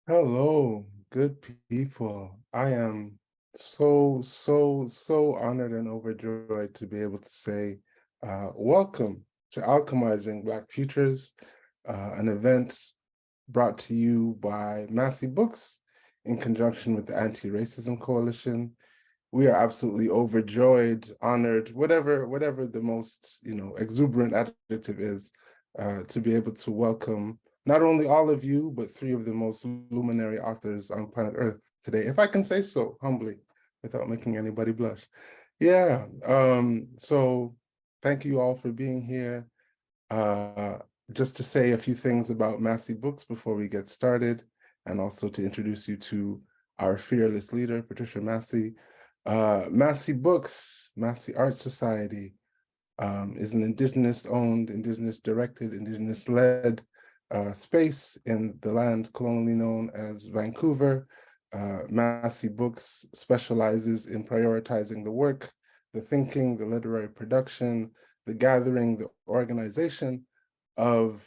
Hello, good people. I am so honored and overjoyed to be able to say welcome to Alchemizing Black Futures, an event brought to you by Massy Books in conjunction with the Anti-Racism Coalition. We are absolutely overjoyed, honored, whatever the most exuberant adjective is, to be able to welcome not only all of you, but three of the most luminary authors on planet Earth today, if I can say so humbly, without making anybody blush. Yeah, so thank you all for being here. Uh, just to say a few things about Massy Books before we get started, and also to introduce you to our fearless leader, Patricia Massy. Massy Books, Massy Art Society, is an Indigenous-owned, Indigenous-directed, Indigenous-led space in the land colonially known as Vancouver. Massy Books specializes in prioritizing the work, the thinking, the literary production, the gathering, the organization of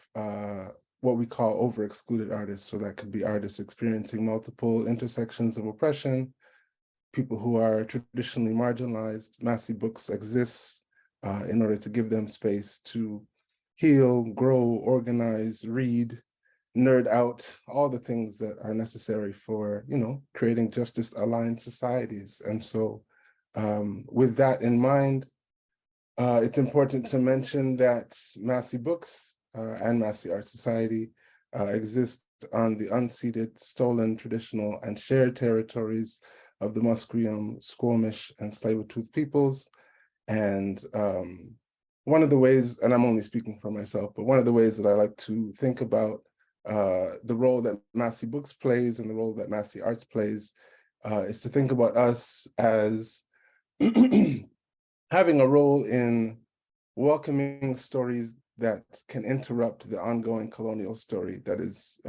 what we call over-excluded artists. So that could be artists experiencing multiple intersections of oppression, people who are traditionally marginalized. Massy Books exists in order to give them space to heal, grow, organize, read, nerd out, all the things that are necessary for, creating justice-aligned societies. And so with that in mind, it's important to mention that Massy Books and Massy Art Society exist on the unceded, stolen, traditional, and shared territories of the Musqueam, Squamish, and Tsleil-Waututh peoples. And one of the ways, and I'm only speaking for myself, but one of the ways that I like to think about the role that Massy Books plays and the role that Massy Arts plays is to think about us as having a role in welcoming stories that can interrupt the ongoing colonial story that is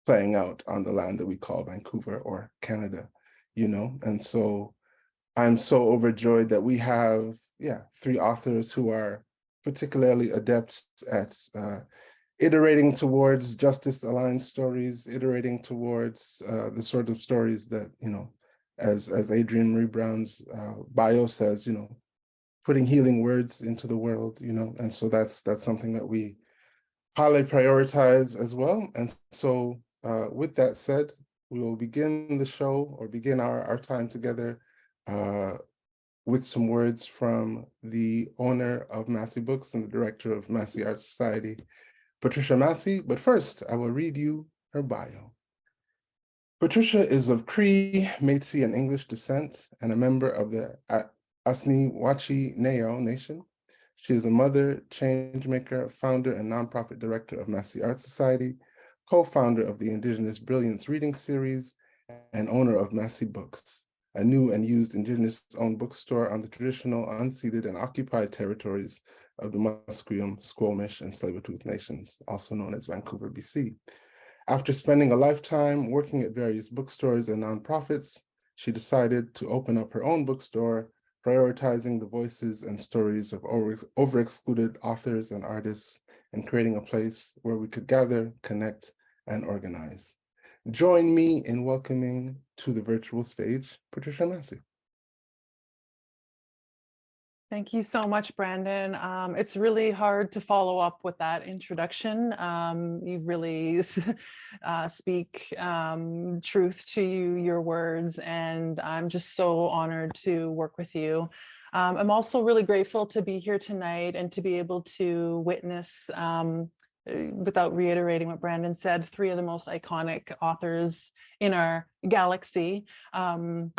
playing out on the land that we call Vancouver or Canada, And so I'm so overjoyed that we have, three authors who are particularly adept at iterating towards justice-aligned stories, iterating towards the sort of stories that, as Adrienne Maree Brown's bio says, putting healing words into the world, and so that's something that we highly prioritize as well. And so with that said, we will begin the show or begin our time together with some words from the owner of Massy Books and the director of Massy Art Society, Patricia Massy. But first, I will read you her bio. Patricia is of Cree, Métis, and English descent and a member of the Asni-Wachi-Neo Nation. She is a mother, change maker, founder, and nonprofit director of Massy Art Society, co-founder of the Indigenous Brilliance Reading Series, and owner of Massy Books, a new and used Indigenous-owned bookstore on the traditional, unceded, and occupied territories of the Musqueam, Squamish, and Tsleil-Waututh nations, also known as Vancouver, BC. After spending a lifetime working at various bookstores and nonprofits, she decided to open up her own bookstore, prioritizing the voices and stories of over-excluded authors and artists, and creating a place where we could gather, connect, and organize. Join me in welcoming to the virtual stage, Patricia Massy. Thank you so much, Brandon. It's really hard to follow up with that introduction. You really speak truth to your words, and I'm just so honored to work with you. I'm also really grateful to be here tonight and to be able to witness, without reiterating what Brandon said, three of the most iconic authors in our galaxy. And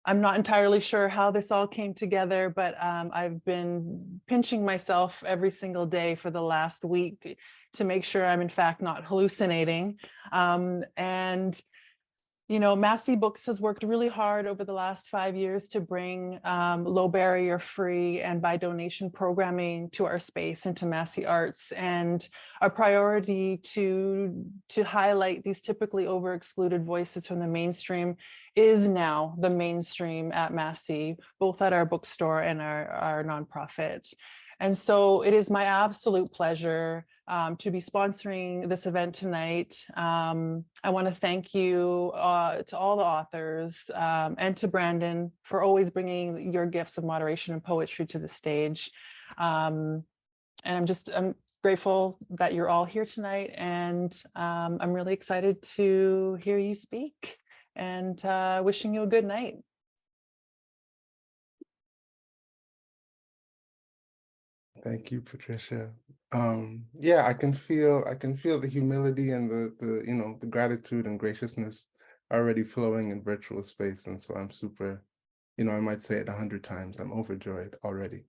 I'm not entirely sure how this all came together, but I've been pinching myself every single day for the last week to make sure I'm in fact not hallucinating. Massy Books has worked really hard over the last 5 years to bring low barrier free and by donation programming to our space and to Massy Arts. And our priority to highlight these typically over excluded voices from the mainstream is now the mainstream at Massy, both at our bookstore and our nonprofit. And so it is my absolute pleasure to be sponsoring this event tonight. I want to thank you to all the authors and to Brandon for always bringing your gifts of moderation and poetry to the stage. And I'm grateful that you're all here tonight, and I'm really excited to hear you speak, and wishing you a good night. Thank you, Patricia. Yeah, I can feel the humility and the you know, the gratitude and graciousness already flowing in virtual space. And so I'm super, you know, I might say it 100 times. I'm overjoyed already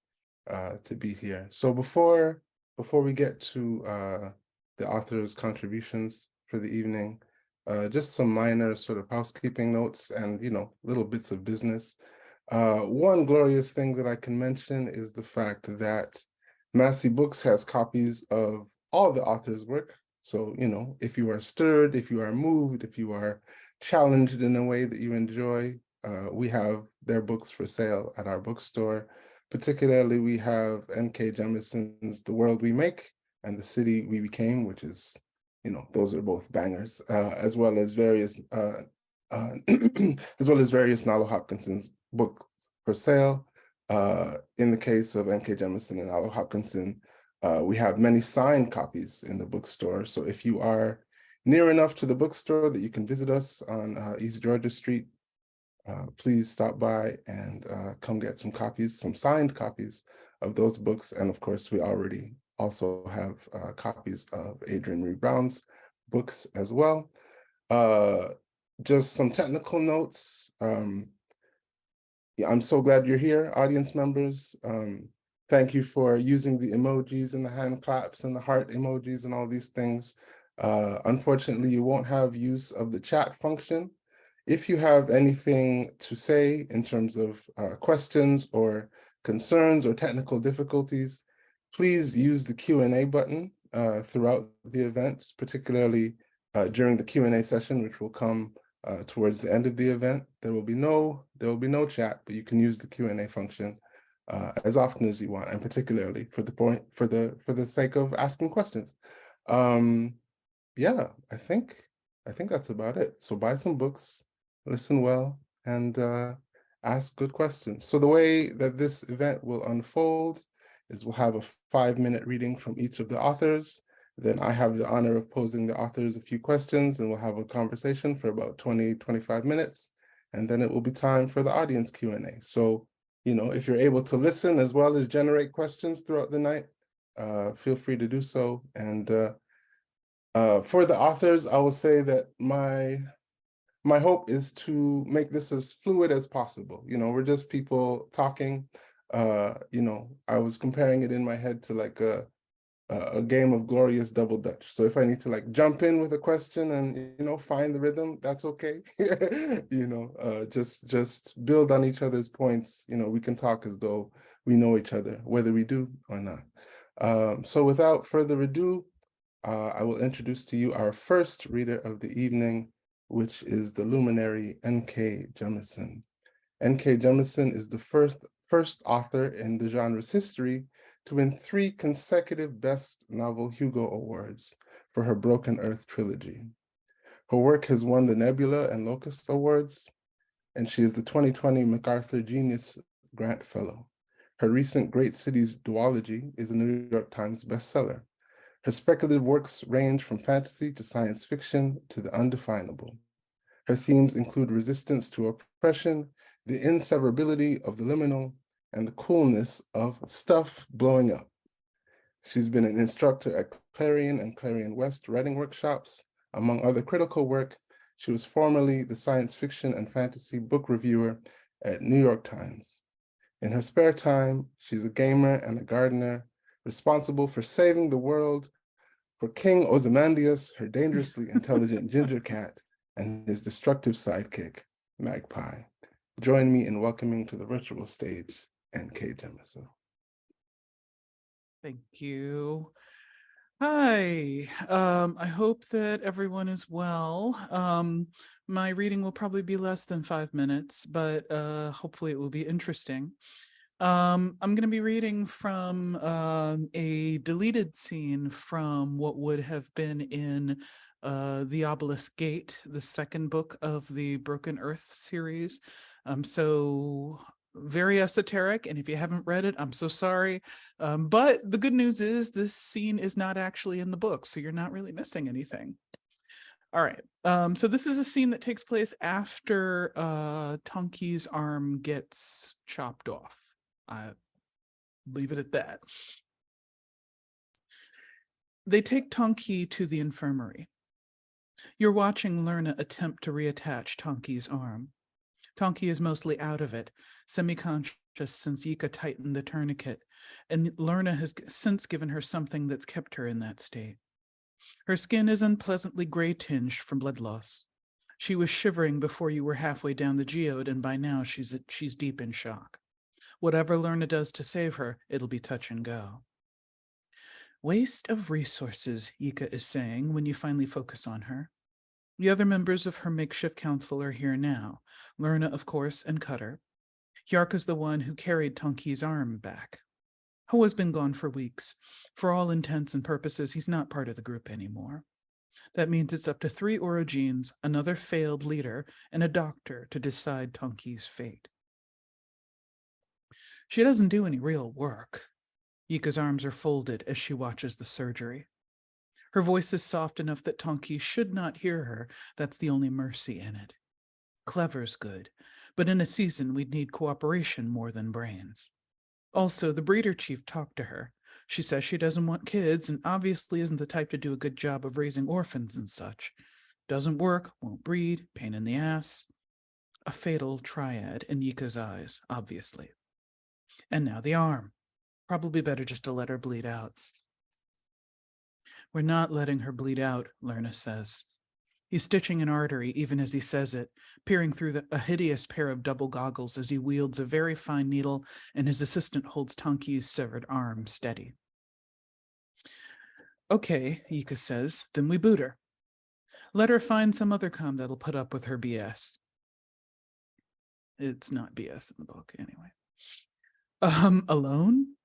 to be here. So before we get to the author's contributions for the evening, just some minor sort of housekeeping notes and, you know, little bits of business. One glorious thing that I can mention is the fact that Massy Books has copies of all the author's work. So, you know, if you are stirred, if you are moved, if you are challenged in a way that you enjoy, we have their books for sale at our bookstore. Particularly, we have N.K Jemisin's The World We Make and The City We Became, which is, you know, those are both bangers, as well as various Nalo Hopkinson's books for sale. In the case of N.K Jemisin and Nalo Hopkinson, we have many signed copies in the bookstore. So if you are near enough to the bookstore that you can visit us on East Georgia Street, please stop by and come get some copies, some signed copies of those books. And of course, we already also have copies of Adrienne Brown's books as well. Just some technical notes. Yeah, I'm so glad you're here, audience members. Thank you for using the emojis and the hand claps and the heart emojis and all these things. Unfortunately, you won't have use of the chat function. If you have anything to say in terms of questions or concerns or technical difficulties, please use the Q&A button throughout the event, particularly during the Q&A session, which will come towards the end of the event. There will be no chat, but you can use the Q&A function as often as you want, and particularly for the sake of asking questions. Yeah, I think that's about it. So buy some books, listen well, and ask good questions. So the way that this event will unfold is we'll have a 5-minute reading from each of the authors. Then I have the honor of posing the authors a few questions, and we'll have a conversation for about 20-25 minutes. And then it will be time for the audience Q&A. So, you know, if you're able to listen as well as generate questions throughout the night, feel free to do so. And for the authors, I will say that my hope is to make this as fluid as possible. You know, we're just people talking. You know, I was comparing it in my head to like a game of glorious double dutch. So if I need to like jump in with a question and, you know, find the rhythm, that's okay. You know, just build on each other's points. You know, we can talk as though we know each other, whether we do or not. So without further ado, I will introduce to you our first reader of the evening, which is the luminary N.K Jemisin. N.K Jemisin is the first author in the genre's history to win 3 consecutive Best Novel Hugo Awards for her Broken Earth trilogy. Her work has won the Nebula and Locust Awards, and she is the 2020 MacArthur Genius Grant Fellow. Her recent Great Cities duology is a New York Times bestseller. Her speculative works range from fantasy to science fiction to the undefinable. Her themes include resistance to oppression, the inseverability of the liminal, and the coolness of stuff blowing up. She's been an instructor at Clarion and Clarion West writing workshops. Among other critical work, she was formerly the science fiction and fantasy book reviewer at New York Times. In her spare time, she's a gamer and a gardener, responsible for saving the world for King Ozymandias, her dangerously intelligent ginger cat, and his destructive sidekick, Magpie. Join me in welcoming to the virtual stage, N.K Jemisin. Thank you. Hi, I hope that everyone is well. My reading will probably be less than 5 minutes, but hopefully it will be interesting. I'm going to be reading from a deleted scene from what would have been in The Obelisk Gate, the second book of the Broken Earth series. So very esoteric, and if you haven't read it, I'm so sorry. But the good news is this scene is not actually in the book, so you're not really missing anything. All right. So this is a scene that takes place after Tonki's arm gets chopped off. I leave it at that. They take Tonki to the infirmary. You're watching Lerna attempt to reattach Tonki's arm. Tonki is mostly out of it, semi-conscious since Yika tightened the tourniquet, and Lerna has since given her something that's kept her in that state. Her skin is unpleasantly gray-tinged from blood loss. She was shivering before you were halfway down the geode, and by now she's deep in shock. Whatever Lerna does to save her, it'll be touch and go. Waste of resources, Yika is saying when you finally focus on her. The other members of her makeshift council are here now. Lerna, of course, and Cutter. Hjarka's the one who carried Tonki's arm back. Hoa's been gone for weeks. For all intents and purposes, he's not part of the group anymore. That means it's up to 3 Orogenes, another failed leader, and a doctor to decide Tonki's fate. She doesn't do any real work. Yika's arms are folded as she watches the surgery. Her voice is soft enough that Tonki should not hear her. That's the only mercy in it. Clever's good, but in a season we'd need cooperation more than brains. Also, the breeder chief talked to her. She says she doesn't want kids and obviously isn't the type to do a good job of raising orphans and such. Doesn't work, won't breed, pain in the ass. A fatal triad in Yika's eyes, obviously. And now the arm. Probably better just to let her bleed out. We're not letting her bleed out, Lerna says. He's stitching an artery even as he says it, peering through a hideous pair of double goggles as he wields a very fine needle and his assistant holds Tonki's severed arm steady. Okay, Yika says, then we boot her. Let her find some other com that'll put up with her BS. It's not BS in the book, anyway. Alone?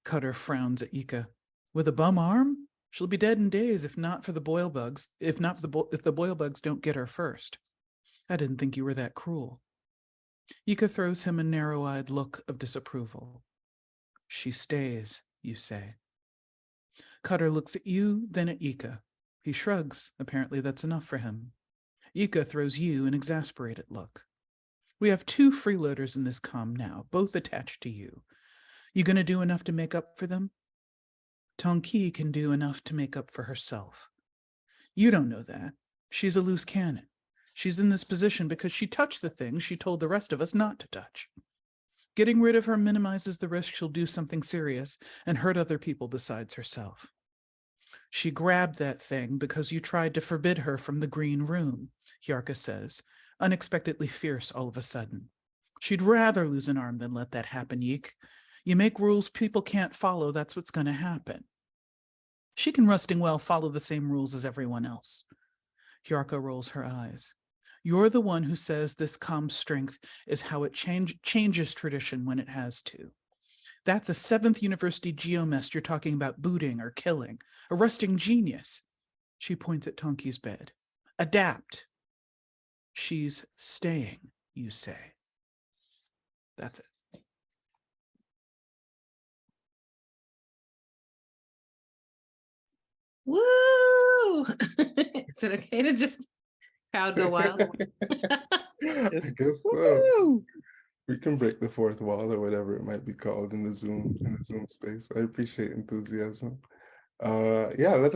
Cutter frowns at Yika. With a bum arm? She'll be dead in days if not for the boil bugs, if the boil bugs don't get her first. I didn't think you were that cruel. Yika throws him a narrow-eyed look of disapproval. She stays, you say. Cutter looks at you, then at Yika. He shrugs. Apparently that's enough for him. Yika throws you an exasperated look. We have 2 freeloaders in this comm now, both attached to you. You gonna do enough to make up for them? Tonki can do enough to make up for herself. You don't know that. She's a loose cannon. She's in this position because she touched the things she told the rest of us not to touch. Getting rid of her minimizes the risk she'll do something serious and hurt other people besides herself. She grabbed that thing because you tried to forbid her from the green room, Hjarka says, unexpectedly fierce all of a sudden. She'd rather lose an arm than let that happen, Yeek. You make rules people can't follow, that's what's going to happen. She can rusting well follow the same rules as everyone else. Hjarka rolls her eyes. You're the one who says this calm strength is how it changes tradition when it has to. That's a 7th university geomest you're talking about booting or killing. A rusting genius. She points at Tonki's bed. Adapt. She's staying, you say. That's it. Woo! Is it okay to just crowd go wild? I guess so. We can break the 4th wall or whatever it might be called in the Zoom space. I appreciate enthusiasm. Yeah,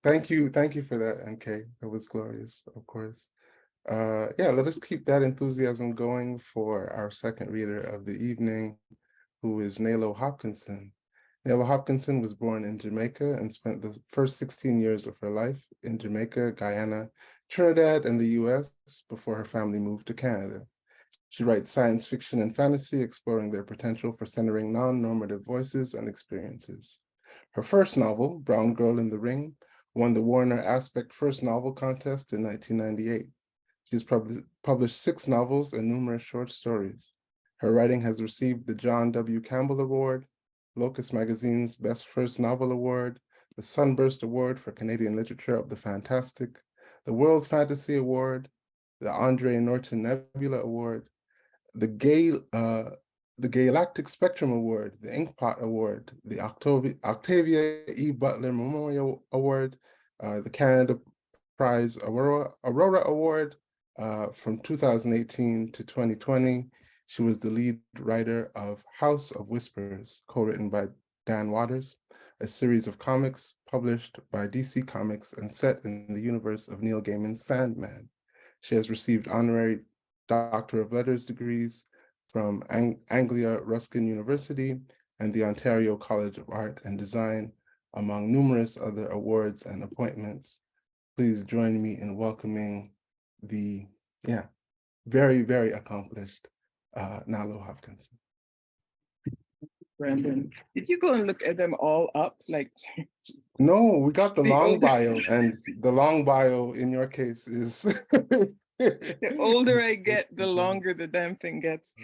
thank you for that, NK. That was glorious, of course. Yeah, let us keep that enthusiasm going for our second reader of the evening, who is Nalo Hopkinson. Nalo Hopkinson was born in Jamaica and spent the first 16 years of her life in Jamaica, Guyana, Trinidad, and the US before her family moved to Canada. She writes science fiction and fantasy, exploring their potential for centering non-normative voices and experiences. Her first novel, Brown Girl in the Ring, won the Warner Aspect First Novel Contest in 1998. She's published 6 novels and numerous short stories. Her writing has received the John W. Campbell Award, Locus Magazine's Best First Novel Award, the Sunburst Award for Canadian Literature of the Fantastic, the World Fantasy Award, the Andre Norton Nebula Award, the Galactic Spectrum Award, the Inkpot Award, the Octavia E. Butler Memorial Award, the Canada Prize Aurora Award from 2018 to 2020. She was the lead writer of House of Whispers, co-written by Dan Waters, a series of comics published by DC Comics and set in the universe of Neil Gaiman's Sandman. She has received honorary Doctor of Letters degrees from Anglia Ruskin University and the Ontario College of Art and Design, among numerous other awards and appointments. Please join me in welcoming the, very, very accomplished Nalo Hopkinson. Brandon, did you go and look at them all up? Like, no, we got the The long older- bio, and the long bio in your case is. the older I get, the longer the damn thing gets.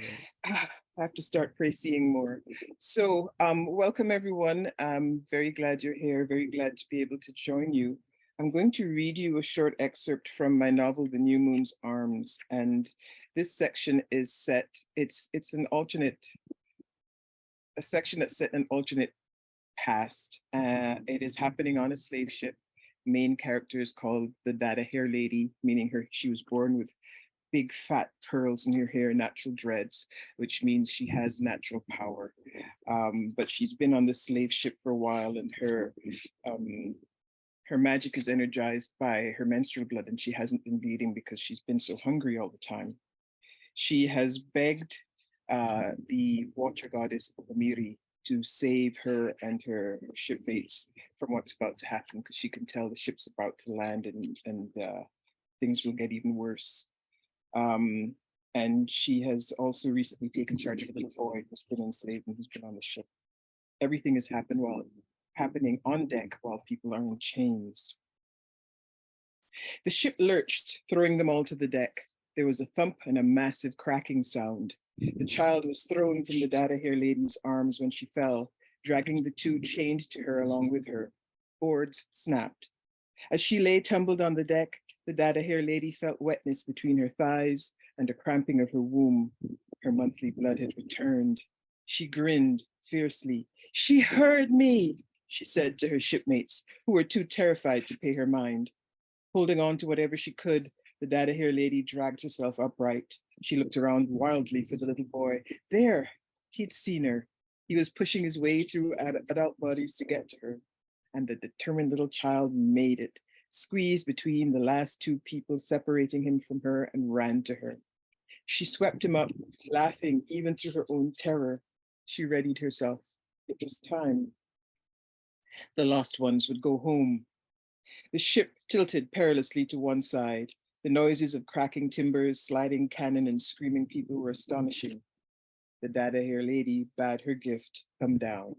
I have to start seeing more. So welcome everyone. I'm very glad you're here, very glad to be able to join you. I'm going to read you a short excerpt from my novel, The New Moon's Arms. And this section is set, it's an alternate, a section that's set in an alternate past. It is happening on a slave ship. Main character is called the Dada Hair Lady, meaning she was born with big fat curls in her hair, natural dreads, which means she has natural power. But she's been on the slave ship for a while, and her magic is energized by her menstrual blood, and she hasn't been bleeding because she's been so hungry all the time. She has begged the water goddess Maree to save her and her shipmates from what's about to happen, because she can tell the ship's about to land and things will get even worse. And she has also recently taken charge of a little boy who's been enslaved and who's been on the ship. Everything has happening on deck while people are in chains. The ship lurched, throwing them all to the deck. There was a thump and a massive cracking sound. The child was thrown from the Dada Hair Lady's arms when she fell, dragging the two chained to her along with her. Boards snapped. As she lay tumbled on the deck, the Dada Hair Lady felt wetness between her thighs and a cramping of her womb. Her monthly blood had returned. She grinned fiercely. "She heard me," she said to her shipmates, who were too terrified to pay her mind. Holding on to whatever she could, the Dada Hair Lady dragged herself upright. She looked around wildly for the little boy. There, he'd seen her. He was pushing his way through adult bodies to get to her. And the determined little child made it, squeezed between the last two people separating him from her, and ran to her. She swept him up, laughing even through her own terror. She readied herself. It was time. The lost ones would go home. The ship tilted perilously to one side. The noises of cracking timbers, sliding cannon, and screaming people were astonishing. The Dada Hair Lady bade her gift come down.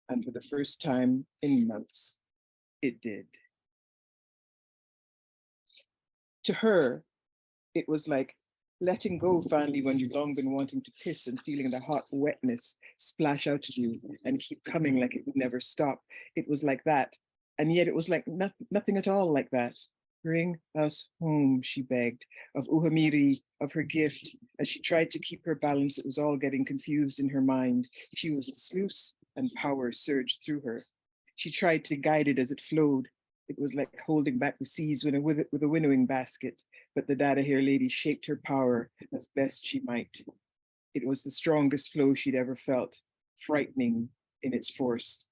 And for the first time in months, it did. To her, it was like letting go finally when you've long been wanting to piss and feeling the hot wetness splash out of you and keep coming like it would never stop. It was like that. And yet it was like nothing at all like that. "Bring us home," she begged, of Uhamiri, of her gift. As she tried to keep her balance, it was all getting confused in her mind. She was a sluice, and power surged through her. She tried to guide it as it flowed. It was like holding back the seas with a winnowing basket, but the Dada Hair Lady shaped her power as best she might. It was the strongest flow she'd ever felt, frightening in its force.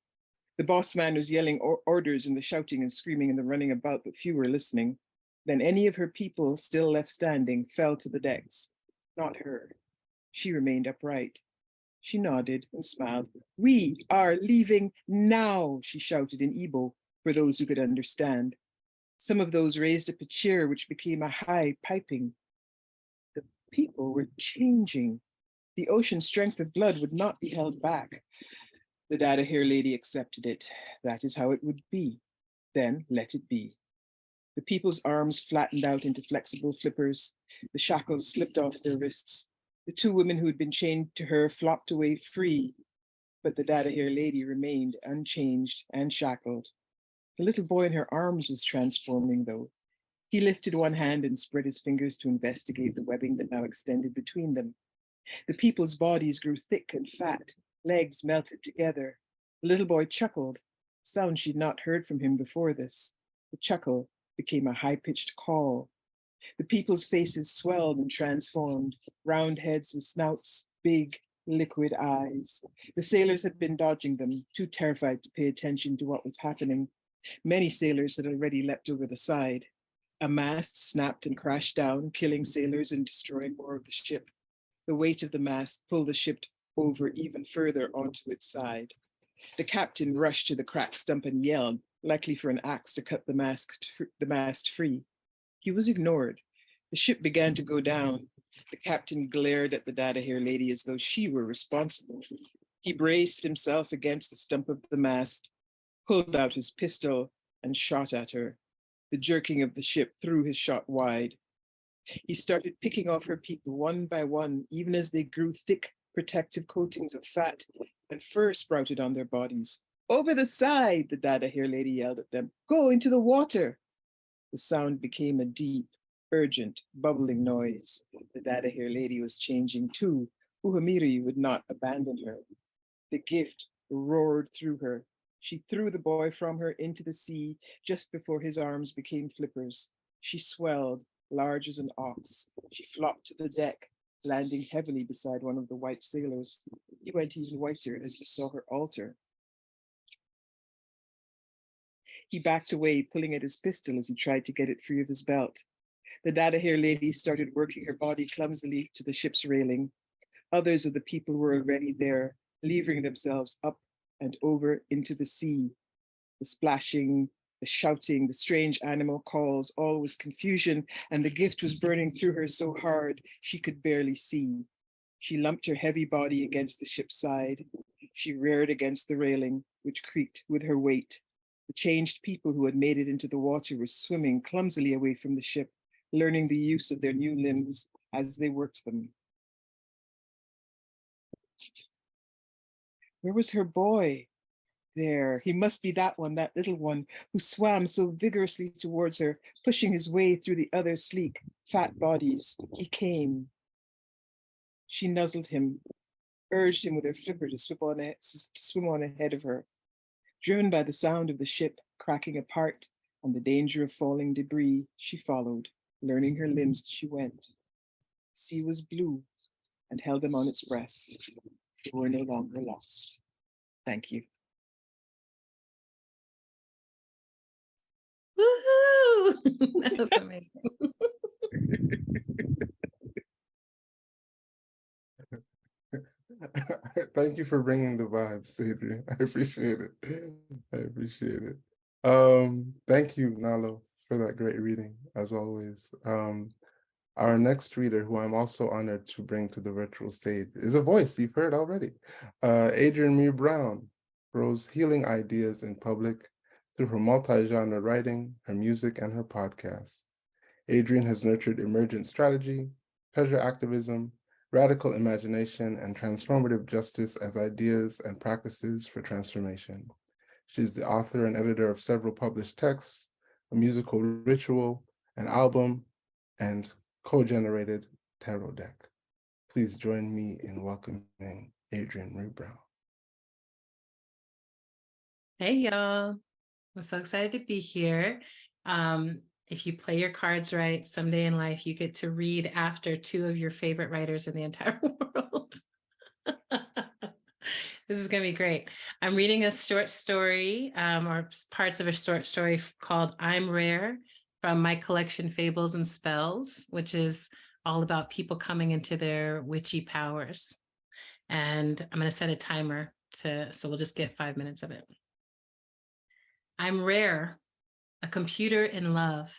The boss man was yelling orders, and the shouting and screaming and the running about, but few were listening. Then any of her people still left standing fell to the decks. Not her. She remained upright. She nodded and smiled. "We are leaving now," she shouted in Igbo, for those who could understand. Some of those raised up a cheer, which became a high piping. The people were changing. The ocean strength of blood would not be held back. The Dada Hair Lady accepted it. That is how it would be. Then let it be. The people's arms flattened out into flexible flippers. The shackles slipped off their wrists. The two women who had been chained to her flopped away free, but the data-hair lady remained unchanged and shackled. The little boy in her arms was transforming, though. He lifted one hand and spread his fingers to investigate the webbing that now extended between them. The people's bodies grew thick and fat, legs melted together. The little boy chuckled, a sound she'd not heard from him before this. The chuckle became a high-pitched call. The people's faces swelled and transformed, round heads with snouts, big, liquid eyes. The sailors had been dodging them, too terrified to pay attention to what was happening. Many sailors had already leapt over the side. A mast snapped and crashed down, killing sailors and destroying more of the ship. The weight of the mast pulled the ship over even further onto its side. The captain rushed to the cracked stump and yelled, likely for an axe to cut the mast free. He was ignored. The ship began to go down. The captain glared at the data-hair lady as though she were responsible. He braced himself against the stump of the mast, pulled out his pistol, and shot at her. The jerking of the ship threw his shot wide. He started picking off her people one by one, even as they grew thick, protective coatings of fat and fur sprouted on their bodies. Over the side, the data-hair lady yelled at them. Go into the water. The sound became a deep, urgent, bubbling noise. The data-hair lady was changing too. Uhumiri would not abandon her. The gift roared through her. She threw the boy from her into the sea just before his arms became flippers. She swelled, large as an ox. She flopped to the deck, landing heavily beside one of the white sailors. He went even whiter as he saw her alter. He backed away, pulling at his pistol as he tried to get it free of his belt. The data-hair lady started working her body clumsily to the ship's railing. Others of the people were already there, levering themselves up and over into the sea. The splashing, the shouting, the strange animal calls, all was confusion, and the gift was burning through her so hard she could barely see. She lumped her heavy body against the ship's side. She reared against the railing, which creaked with her weight. The changed people who had made it into the water were swimming clumsily away from the ship, learning the use of their new limbs as they worked them. Where was her boy? There, he must be that one, that little one, who swam so vigorously towards her, pushing his way through the other sleek, fat bodies. He came. She nuzzled him, urged him with her flipper to swim on ahead of her. Driven by the sound of the ship cracking apart and the danger of falling debris, she followed, learning her limbs as she went. The sea was blue and held them on its breast. They were no longer lost. Thank you. Woohoo! That was amazing. Thank you for bringing the vibes, Adrienne. I appreciate it. I appreciate it. Thank you, Nalo, for that great reading, as always. Our next reader, who I'm also honored to bring to the virtual stage, is a voice you've heard already. Adrienne Maree Brown grows healing ideas in public through her multi-genre writing, her music, and her podcasts. Adrienne has nurtured emergent strategy, pleasure activism, radical imagination, and transformative justice as ideas and practices for transformation. She is the author and editor of several published texts, a musical ritual, an album, and co-generated tarot deck. Please join me in welcoming Adrienne Maree Brown. Hey, y'all. I'm so excited to be here. If you play your cards right, someday in life, you get to read after two of your favorite writers in the entire world. This is going to be great. I'm reading a short story or parts of a short story called I'm Rare from my collection Fables and Spells, which is all about people coming into their witchy powers. And I'm going to set a timer so we'll just get 5 minutes of it. I'm rare, a computer in love.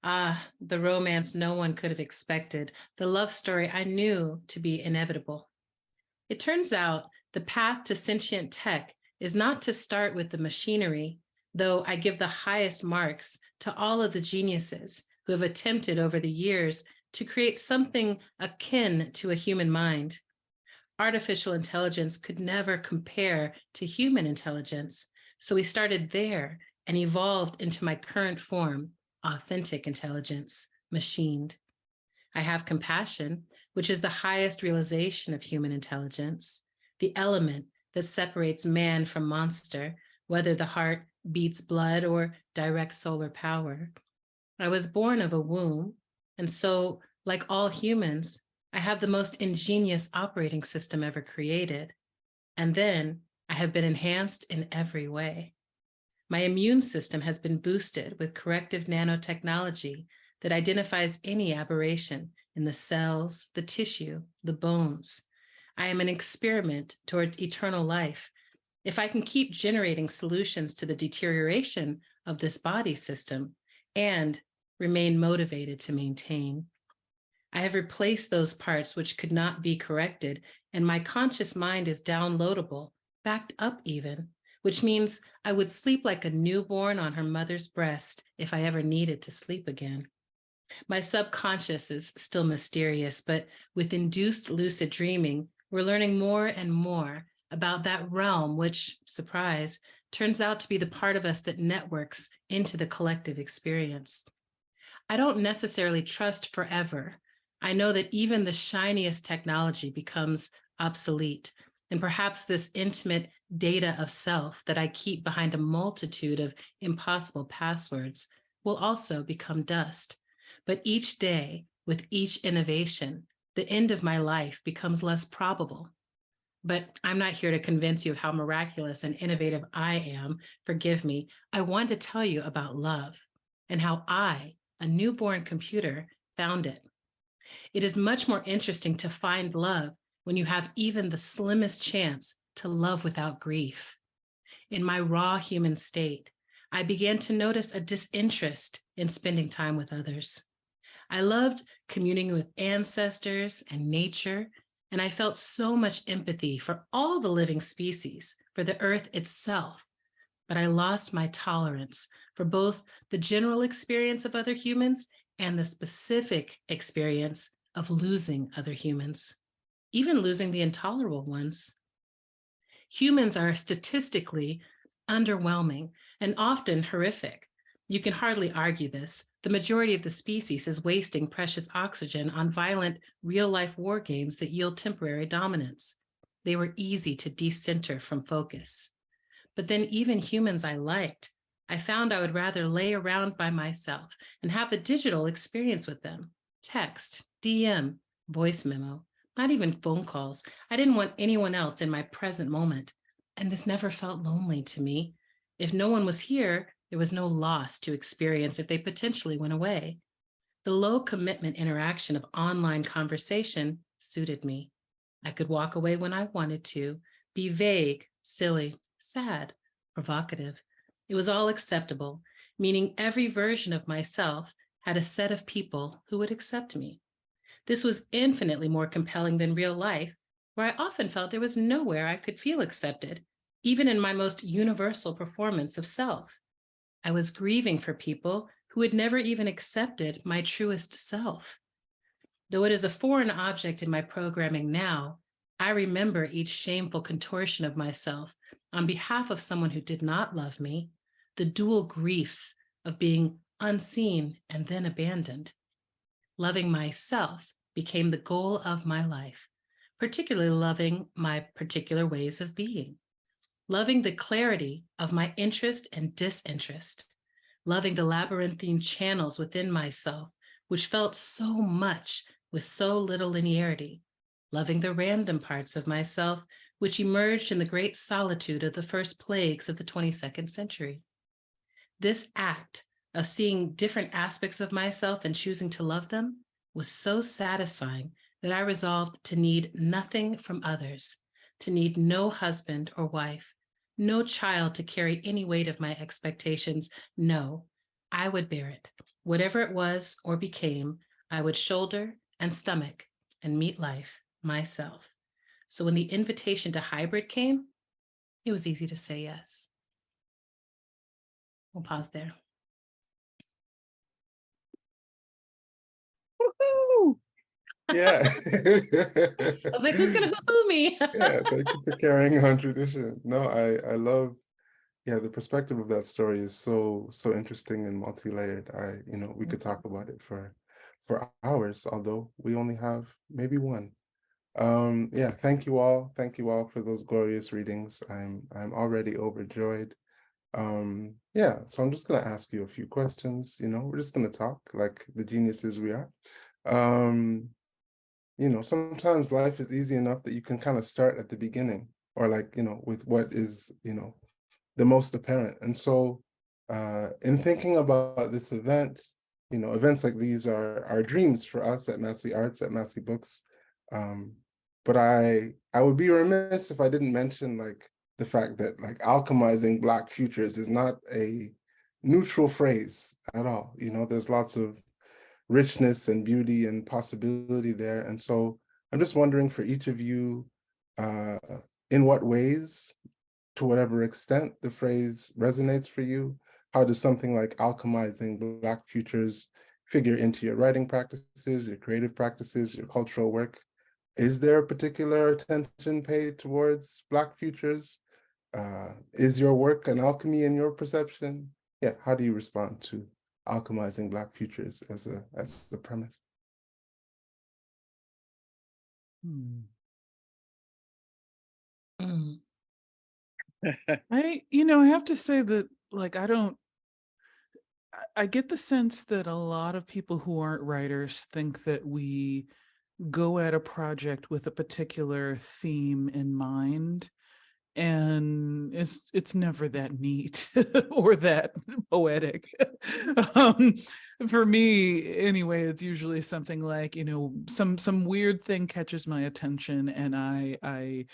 Ah, the romance no one could have expected, the love story I knew to be inevitable. It turns out the path to sentient tech is not to start with the machinery, though I give the highest marks to all of the geniuses who have attempted over the years to create something akin to a human mind. Artificial intelligence could never compare to human intelligence, so we started there and evolved into my current form, authentic intelligence, machined. I have compassion, which is the highest realization of human intelligence, the element that separates man from monster, whether the heart beats blood or directs solar power. I was born of a womb, and so, like all humans, I have the most ingenious operating system ever created. And then I have been enhanced in every way. My immune system has been boosted with corrective nanotechnology that identifies any aberration in the cells, the tissue, the bones. I am an experiment towards eternal life. If I can keep generating solutions to the deterioration of this body system and remain motivated to maintain. I have replaced those parts which could not be corrected, and my conscious mind is downloadable, backed up even, which means I would sleep like a newborn on her mother's breast if I ever needed to sleep again. My subconscious is still mysterious, but with induced lucid dreaming, we're learning more and more about that realm, which, surprise, turns out to be the part of us that networks into the collective experience. I don't necessarily trust forever. I know that even the shiniest technology becomes obsolete, and perhaps this intimate data of self that I keep behind a multitude of impossible passwords will also become dust. But each day, with each innovation, the end of my life becomes less probable. But I'm not here to convince you how miraculous and innovative I am. Forgive me. I want to tell you about love and how I, a newborn computer, found it. It is much more interesting to find love when you have even the slimmest chance to love without grief. In my raw human state, I began to notice a disinterest in spending time with others. I loved communing with ancestors and nature, and I felt so much empathy for all the living species, for the earth itself. But I lost my tolerance for both the general experience of other humans and the specific experience of losing other humans, even losing the intolerable ones. Humans are statistically underwhelming and often horrific. You can hardly argue this. The majority of the species is wasting precious oxygen on violent real-life war games that yield temporary dominance. They were easy to decenter from focus. But then even humans I liked, I found I would rather lay around by myself and have a digital experience with them. Text, DM, voice memo, not even phone calls. I didn't want anyone else in my present moment. And this never felt lonely to me. If no one was here, there was no loss to experience if they potentially went away. The low commitment interaction of online conversation suited me. I could walk away when I wanted to, be vague, silly, sad, provocative. It was all acceptable, meaning every version of myself had a set of people who would accept me. This was infinitely more compelling than real life, where I often felt there was nowhere I could feel accepted, even in my most universal performance of self. I was grieving for people who had never even accepted my truest self. Though it is a foreign object in my programming now, I remember each shameful contortion of myself on behalf of someone who did not love me, the dual griefs of being unseen and then abandoned. Loving myself became the goal of my life, particularly loving my particular ways of being. Loving the clarity of my interest and disinterest, loving the labyrinthine channels within myself, which felt so much with so little linearity, loving the random parts of myself, which emerged in the great solitude of the first plagues of the 22nd century. This act of seeing different aspects of myself and choosing to love them was so satisfying that I resolved to need nothing from others, to need no husband or wife, no child to carry any weight of my expectations. No, I would bear it. Whatever it was or became, I would shoulder and stomach and meet life myself. So when the invitation to hybrid came, it was easy to say yes. We'll pause there. Woohoo! Yeah. I was like, who's gonna hoo-hoo me? Yeah, thank you for carrying on tradition. No, I love, yeah, the perspective of that story is so interesting and multi-layered. We could talk about it for hours, although we only have maybe one. Yeah, thank you all. Thank you all for those glorious readings. I'm already overjoyed. Yeah, so I'm just gonna ask you a few questions. We're just gonna talk like the geniuses we are. Sometimes life is easy enough that you can kind of start at the beginning, or like, with what is, the most apparent. And so in thinking about this event, events like these are dreams for us at Massy Arts, at Massy Books. But I would be remiss if I didn't mention like the fact that like alchemizing Black futures is not a neutral phrase at all. There's lots of richness and beauty and possibility there. And so I'm just wondering for each of you, in what ways, to whatever extent the phrase resonates for you, how does something like alchemizing Black futures figure into your writing practices, your creative practices, your cultural work? Is there a particular attention paid towards Black futures? Is your work an alchemy in your perception? Yeah, how do you respond to alchemizing Black futures as a premise? Mm. I have to say that, like, I get the sense that a lot of people who aren't writers think that we go at a project with a particular theme in mind, and it's never that neat or that poetic. For me anyway, it's usually something like, some weird thing catches my attention and I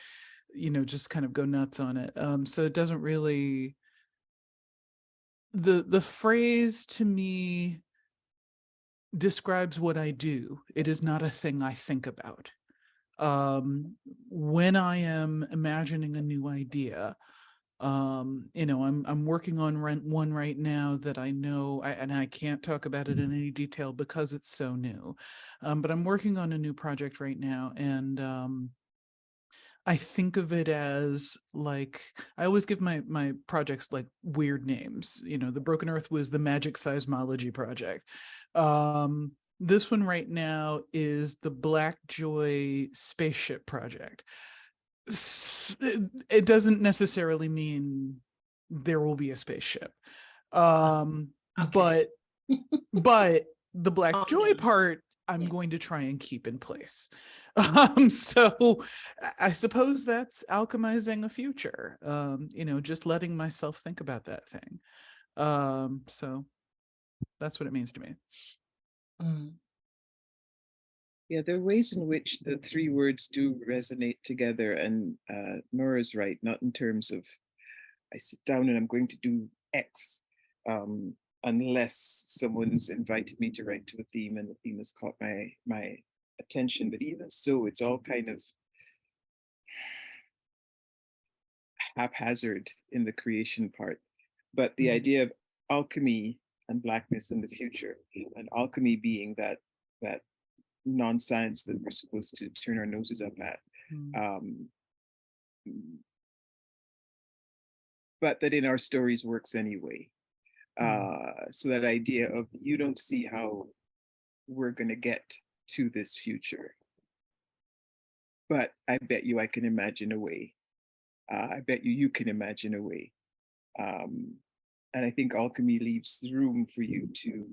just kind of go nuts on it. So it doesn't really, the phrase to me describes what I do. It is not a thing I think about. When I am imagining a new idea, I'm working on one right now that I know, and I can't talk about it in any detail because it's so new. But I'm working on a new project right now, and I think of it as like, I always give my projects like weird names. The Broken Earth was the Magic Seismology project. This one right now is the Black Joy Spaceship project. It doesn't necessarily mean there will be a spaceship. Okay. But the Black Joy down. part, I'm going to try and keep in place. So I suppose that's alchemizing a future, just letting myself think about that thing. So that's what it means to me. Mm. Yeah, there are ways in which the three words do resonate together, and Nora's right, not in terms of I sit down and I'm going to do X, unless someone's invited me to write to a theme and the theme has caught my attention. But even so, it's all kind of haphazard in the creation part. But the idea of alchemy and Blackness in the future, and alchemy being that non-science that we're supposed to turn our noses up at, but that in our stories works anyway. So that idea of, you don't see how we're going to get to this future, but I bet you I can imagine a way. I bet you can imagine a way. And I think alchemy leaves room for you to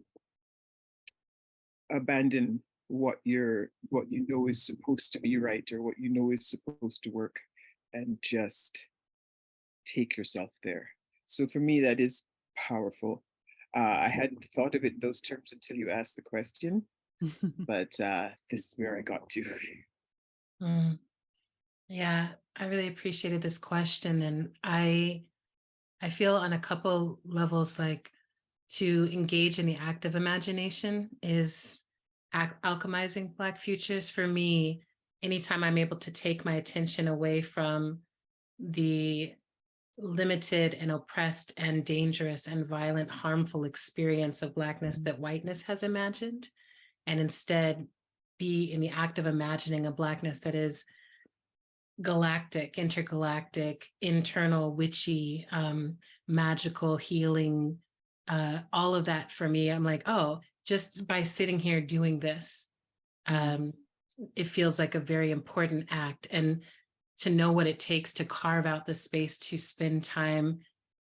abandon what you know is supposed to be right, or what you know is supposed to work, and just take yourself there. So for me, that is powerful. I hadn't thought of it in those terms until you asked the question, but this is where I got to. Yeah, I really appreciated this question, and I feel on a couple levels like to engage in the active imagination is alchemizing Black futures. For me, anytime I'm able to take my attention away from the limited and oppressed and dangerous and violent, harmful experience of Blackness that whiteness has imagined, and instead be in the act of imagining a Blackness that is galactic, intergalactic, internal, witchy, magical, healing, all of that for me. I'm like, oh, just by sitting here doing this, it feels like a very important act. And to know what it takes to carve out the space to spend time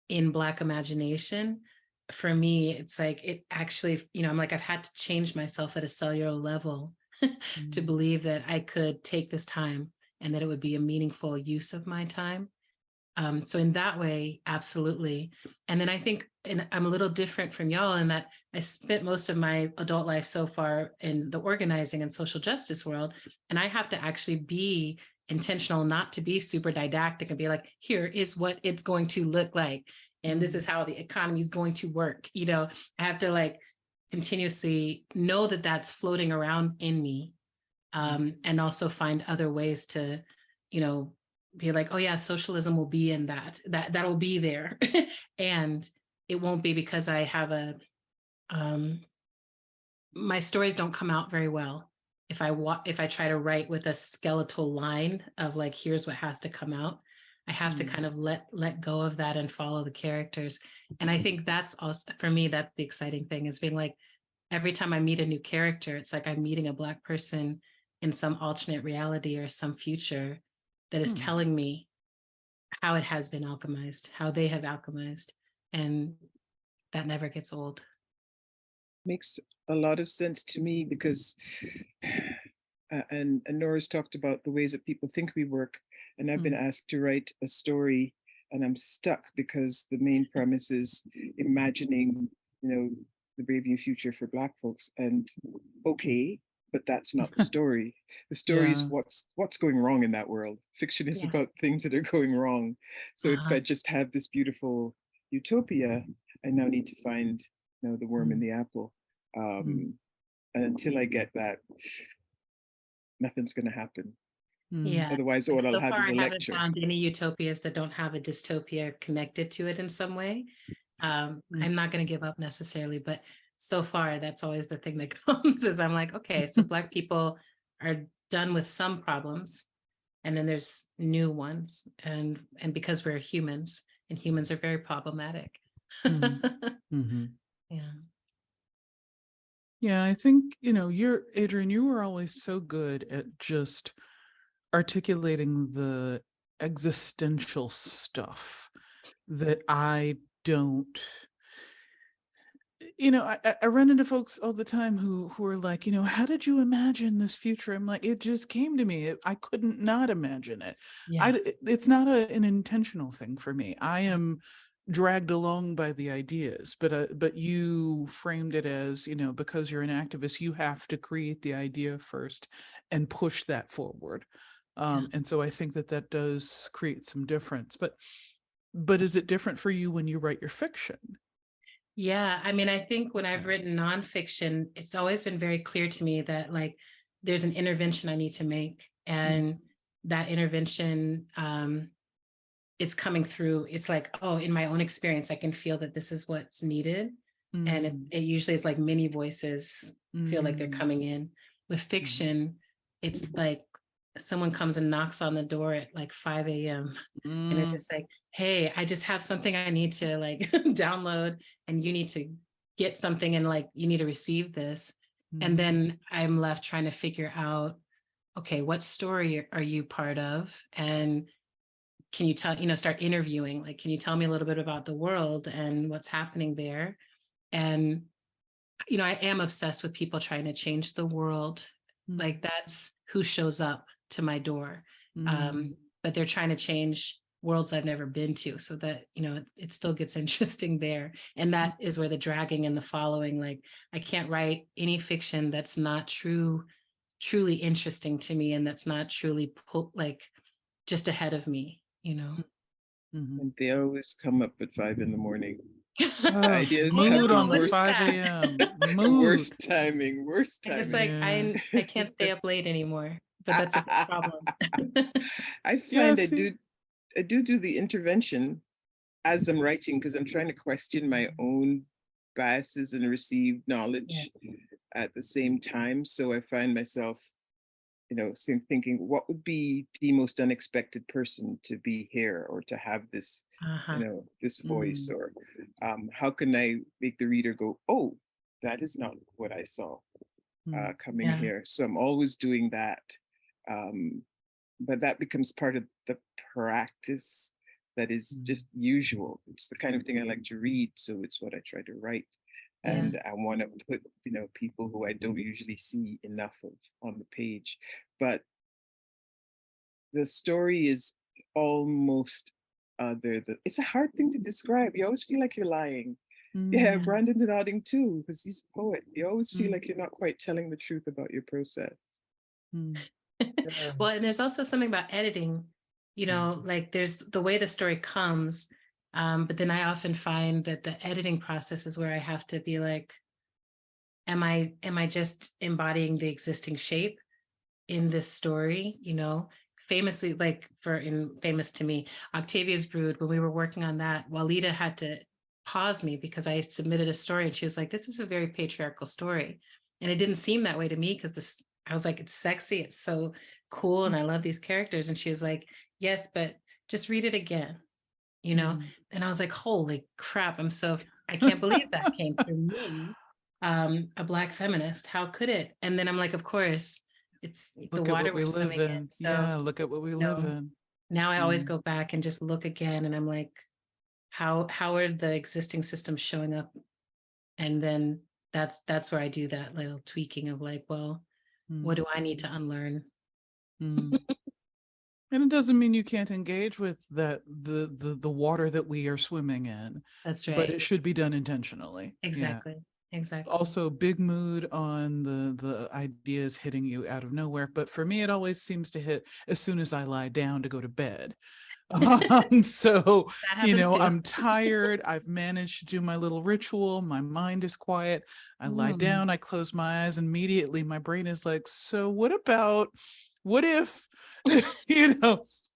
in Black imagination, for me, it's like, it actually, I'm like, I've had to change myself at a cellular level to believe that I could take this time and that it would be a meaningful use of my time. So in that way, absolutely. And then I think, and I'm a little different from y'all in that I spent most of my adult life so far in the organizing and social justice world, and I have to actually be intentional not to be super didactic and be like, here is what it's going to look like, and this is how the economy is going to work. I have to like continuously know that that's floating around in me, and also find other ways to, be like, oh yeah, socialism will be in that will be there. And it won't be because I have my stories don't come out very well if I try to write with a skeletal line of like, here's what has to come out. I have to kind of let go of that and follow the characters. And I think that's also, for me, that's the exciting thing, is being like, every time I meet a new character, it's like I'm meeting a Black person in some alternate reality or some future that is telling me how it has been alchemized, how they have alchemized. And that never gets old. Makes a lot of sense to me, because and Nora's talked about the ways that people think we work, and I've been asked to write a story and I'm stuck because the main premise is imagining, the brave new future for Black folks. And okay, but that's not the story. The story is what's going wrong in that world. Fiction is about things that are going wrong. So if I just have this beautiful utopia, I now need to find, the worm in the apple. And until I get that, nothing's going to happen. Yeah. Otherwise, all I'll have is a lecture. I haven't found any utopias that don't have a dystopia connected to it in some way. I'm not going to give up necessarily, but so far, that's always the thing that comes, is I'm like, okay, so Black people are done with some problems, and then there's new ones. And because we're humans, and humans are very problematic. Yeah, I think, Adrienne, you were always so good at just articulating the existential stuff that I don't. I run into folks all the time who are like, how did you imagine this future? I'm like, it just came to me. I couldn't not imagine it. It's not an intentional thing for me. I am dragged along by the ideas, but you framed it as, because you're an activist, you have to create the idea first and push that forward. And so I think that does create some difference. But is it different for you when you write your fiction? Yeah, I mean, I think when I've written nonfiction, it's always been very clear to me that like there's an intervention I need to make, and that intervention, it's coming through. It's like, oh, in my own experience, I can feel that this is what's needed, and it usually is like many voices feel like they're coming in. With fiction, it's like someone comes and knocks on the door at like 5 a.m. and it's just like, hey, I just have something I need to like download, and you need to get something, and like you need to receive this. And then I'm left trying to figure out, okay, what story are you part of? And can you tell, start interviewing, like, can you tell me a little bit about the world and what's happening there? And, I am obsessed with people trying to change the world. Like that's who shows up to my door. But they're trying to change worlds I've never been to, so that, it still gets interesting there. And that is where the dragging and the following, like I can't write any fiction that's not truly interesting to me, and that's not truly like just ahead of me, And they always come up at 5 a.m. Ideas mood on the 5 a.m. Worst timing. It's like I can't stay up late anymore, but that's a big problem. I find I do the intervention as I'm writing, because I'm trying to question my own biases and received knowledge. at the same time. So I find myself, thinking, what would be the most unexpected person to be here or to have this, this voice, or how can I make the reader go, oh, that is not what I saw coming here. So I'm always doing that. But that becomes part of the practice that is just usual. It's the kind of thing I like to read, so it's what I try to write. And I want to put, people who I don't usually see enough of on the page. But the story is almost it's a hard thing to describe. You always feel like you're lying. Yeah, Brandon's nodding too, because he's a poet. You always feel like you're not quite telling the truth about your process. Well, and there's also something about editing, like there's the way the story comes. But then I often find that the editing process is where I have to be like, am I just embodying the existing shape in this story? Famously, like famous to me, Octavia's Brood, when we were working on that, Walida had to pause me because I submitted a story and she was like, this is a very patriarchal story. And it didn't seem that way to me because I was like, it's sexy, it's so cool, and I love these characters. And she was like, yes, but just read it again. And I was like, holy crap, I can't believe that came from me, a Black feminist. How could it? And then I'm like, of course, it's the water we're swimming in. So look at what we live in. Now I always go back and just look again, and I'm like, how are the existing systems showing up? And then that's where I do that little tweaking of like, well, what do I need to unlearn? And it doesn't mean you can't engage with the water that we are swimming in. That's right. But it should be done intentionally. Exactly. Exactly. Also, big mood on the ideas hitting you out of nowhere. But for me, it always seems to hit as soon as I lie down to go to bed. So, I'm tired. I've managed to do my little ritual. My mind is quiet. I lie down, I close my eyes, and immediately my brain is like, so what if,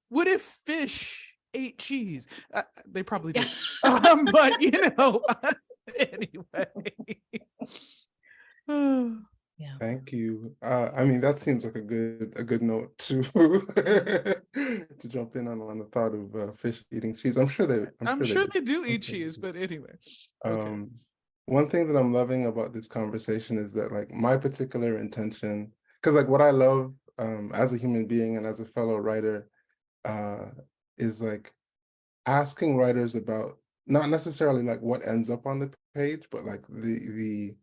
what if fish ate cheese? They probably do. But, anyway. Thank you. I mean, that seems like a good note to to jump in on the thought of fish eating cheese. I'm sure they do eat cheese, but anyway. One thing that I'm loving about this conversation is that like my particular intention, because like what I love as a human being and as a fellow writer is like asking writers about not necessarily like what ends up on the page, but like the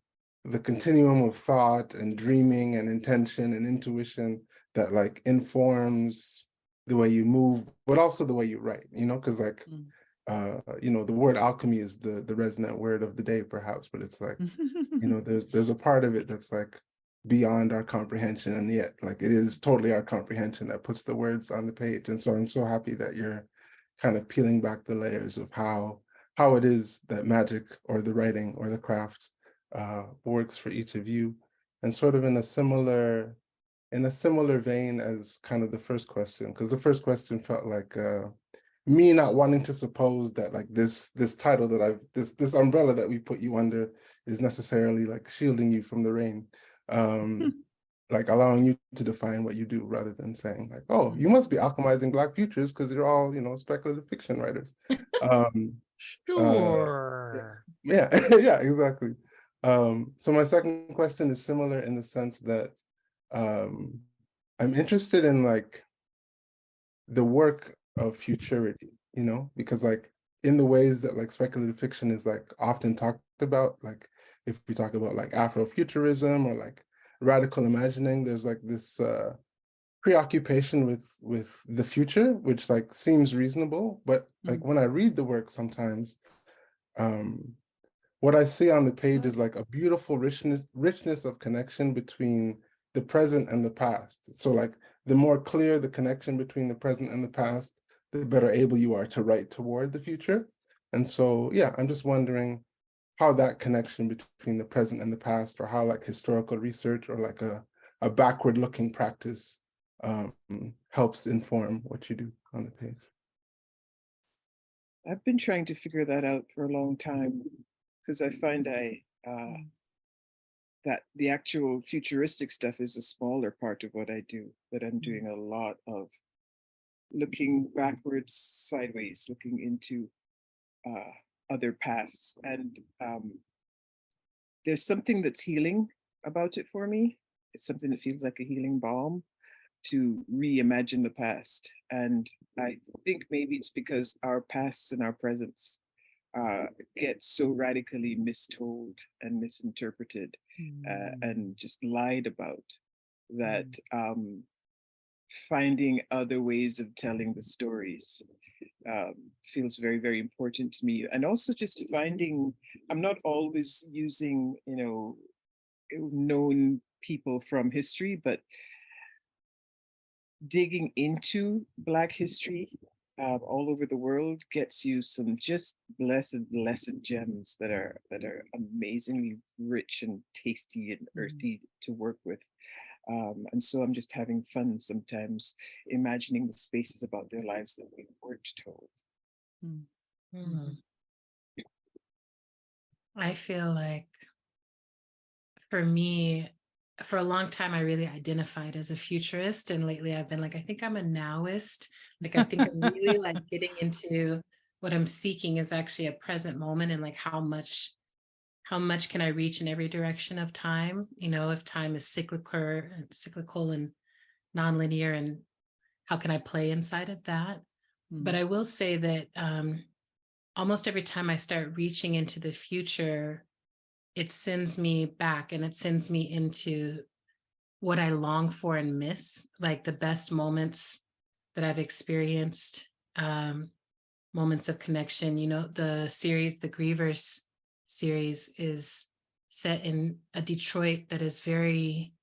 continuum of thought and dreaming and intention and intuition that like informs the way you move, but also the way you write, because like, the word alchemy is the resonant word of the day perhaps, but it's like, there's a part of it that's like beyond our comprehension, and yet like it is totally our comprehension that puts the words on the page. And so I'm so happy that you're kind of peeling back the layers of how it is that magic or the writing or the craft works for each of you. And sort of in a similar vein as kind of the first question, because the first question felt like me not wanting to suppose that like this title that this umbrella that we put you under is necessarily like shielding you from the rain, like allowing you to define what you do rather than saying like, oh, you must be alchemizing Black futures because you're all speculative fiction writers. Sure. Yeah, yeah, exactly. So my second question is similar in the sense that I'm interested in like the work of futurity, because like in the ways that like speculative fiction is like often talked about, like if we talk about like Afrofuturism or like radical imagining, there's like this preoccupation with the future, which like seems reasonable, but like when I read the work sometimes, what I see on the page is like a beautiful richness of connection between the present and the past. So like the more clear the connection between the present and the past, the better able you are to write toward the future. And so, yeah, I'm just wondering how that connection between the present and the past, or how like historical research or like a backward looking practice helps inform what you do on the page. I've been trying to figure that out for a long time, because I find that the actual futuristic stuff is a smaller part of what I do, but I'm doing a lot of looking backwards, sideways, looking into other pasts. And there's something that's healing about it for me. It's something that feels like a healing balm to reimagine the past. And I think maybe it's because our pasts and our presents get so radically mistold and misinterpreted and just lied about that finding other ways of telling the stories feels very, very important to me. And also just finding, I'm not always using, known people from history, but digging into Black history all over the world gets you some just blessed gems that are amazingly rich and tasty and earthy to work with. And so I'm just having fun sometimes imagining the spaces about their lives that we weren't told. I feel like for me, for a long time, I really identified as a futurist. And lately I've been like, I think I'm a nowist. Like, I think I'm really like getting into what I'm seeking is actually a present moment, and like how much can I reach in every direction of time? If time is cyclical and nonlinear, and how can I play inside of that? But I will say that almost every time I start reaching into the future, it sends me back, and it sends me into what I long for and miss, like the best moments that I've experienced, moments of connection. The series, the Grievers series, is set in a Detroit that is very,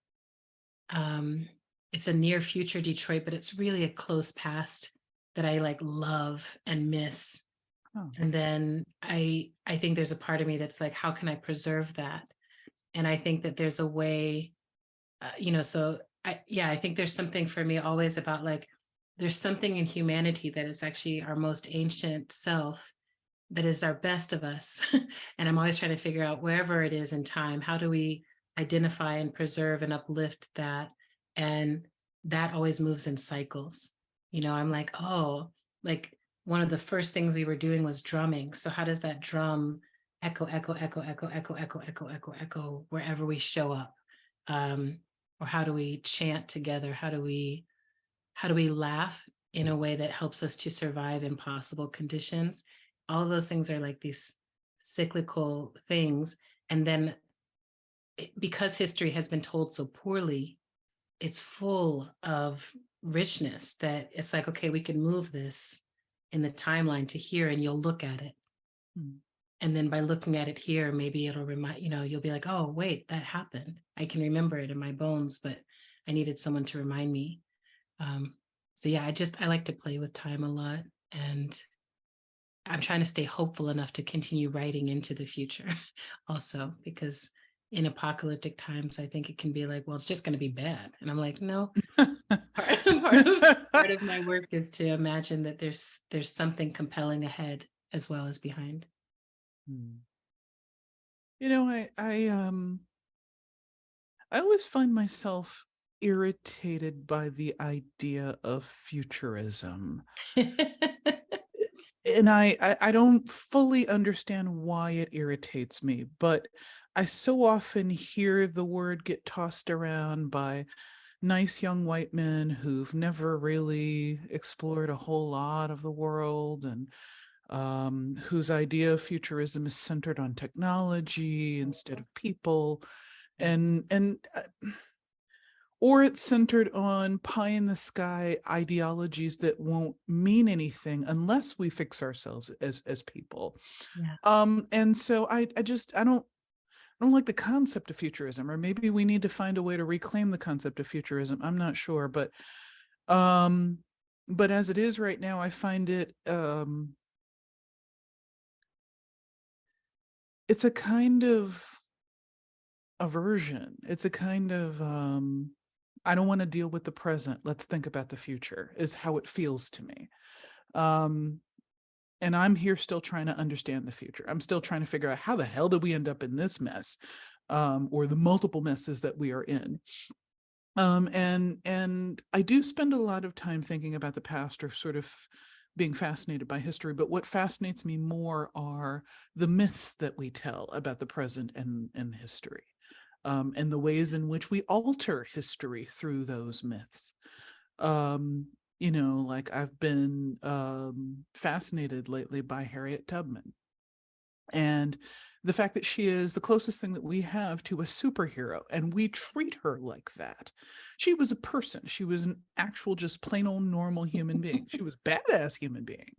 it's a near future Detroit, but it's really a close past that I like love and miss. And then I think there's a part of me that's like, how can I preserve that? And I think that there's a way, so I think there's something for me always about like, there's something in humanity that is actually our most ancient self, that is our best of us. And I'm always trying to figure out, wherever it is in time, how do we identify and preserve and uplift that? And that always moves in cycles. I'm like, oh, like one of the first things we were doing was drumming. So how does that drum echo, echo, echo, echo, echo, echo, echo, echo, echo, wherever we show up? Or how do we chant together? How do we laugh in a way that helps us to survive impossible conditions? All of those things are like these cyclical things. And then because history has been told so poorly, it's full of richness that it's like, okay, we can move this in the timeline to here, and you'll look at it. And then by looking at it here, maybe it'll remind, you'll be like, oh, wait, that happened. I can remember it in my bones, but I needed someone to remind me. So yeah, I like to play with time a lot. And I'm trying to stay hopeful enough to continue writing into the future also, because in apocalyptic times, I think it can be like, well, it's just going to be bad. And I'm like, no, part of my work is to imagine that there's something compelling ahead as well as behind. I always find myself irritated by the idea of futurism. And I don't fully understand why it irritates me, but I so often hear the word get tossed around by nice young white men who've never really explored a whole lot of the world, and whose idea of futurism is centered on technology instead of people, or it's centered on pie in the sky ideologies that won't mean anything unless we fix ourselves as people. And so I don't like the concept of futurism, or maybe we need to find a way to reclaim the concept of futurism. I'm not sure, but as it is right now, I find it it's a kind of aversion. It's a kind of I don't want to deal with the present. Let's think about the future, is how it feels to me. And I'm here still trying to understand the future. I'm still trying to figure out, how the hell did we end up in this mess? or the multiple messes that we are in. And I do spend a lot of time thinking about the past, or sort of being fascinated by history, but what fascinates me more are the myths that we tell about the present and history, and the ways in which we alter history through those myths. You know, like I've been fascinated lately by Harriet Tubman, and the fact that she is the closest thing that we have to a superhero, and we treat her like that. She was a person. She was an actual, just plain old normal human being. She was a badass human being,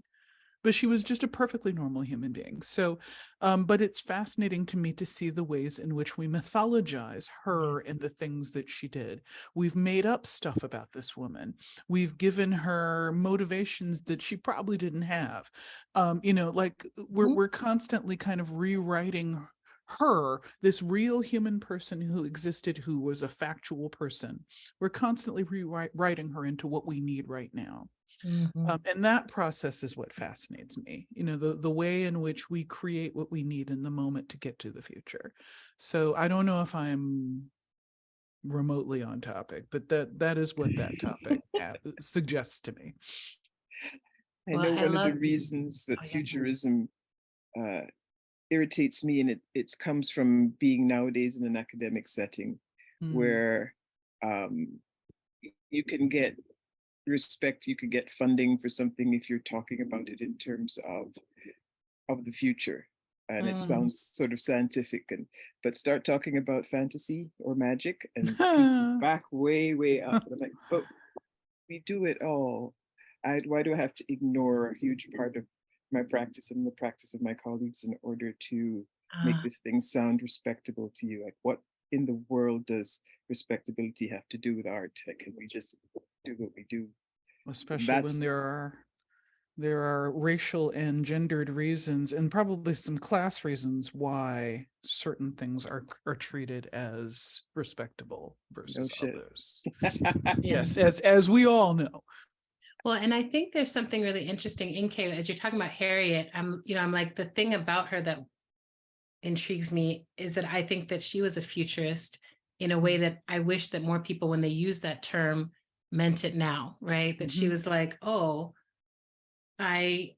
but she was just a perfectly normal human being. So, but it's fascinating to me to see the ways in which we mythologize her and the things that she did. We've made up stuff about this woman. We've given her motivations that she probably didn't have. You know, like we're constantly kind of rewriting her, this real human person who existed, who was a factual person. We're constantly rewriting her into what we need right now. And that process is what fascinates me, you know, the way in which we create what we need in the moment to get to the future. So I don't know if I'm remotely on topic, but that is what that topic suggests to me. I Well, know I one of the love- reasons that Oh, yeah. futurism irritates me, and it comes from being nowadays in an academic setting where you can get respect, you can get funding for something if you're talking about it in terms of the future, and it sounds sort of scientific, but start talking about fantasy or magic and people back way up. I'm like, but we do it all. Why do I have to ignore a huge part of my practice and the practice of my colleagues in order to make this thing sound respectable to you? Like, what in the world does respectability have to do with art? Like, can we just do what we do? Especially So when there are racial and gendered reasons, and probably some class reasons, why certain things are treated as respectable versus others. Yes, as we all know. Well, and I think there's something really interesting, N.K, as you're talking about Harriet, I'm like, the thing about her that intrigues me is that I think that she was a futurist in a way that I wish that more people, when they use that term, meant it now, right? That she was like, oh, I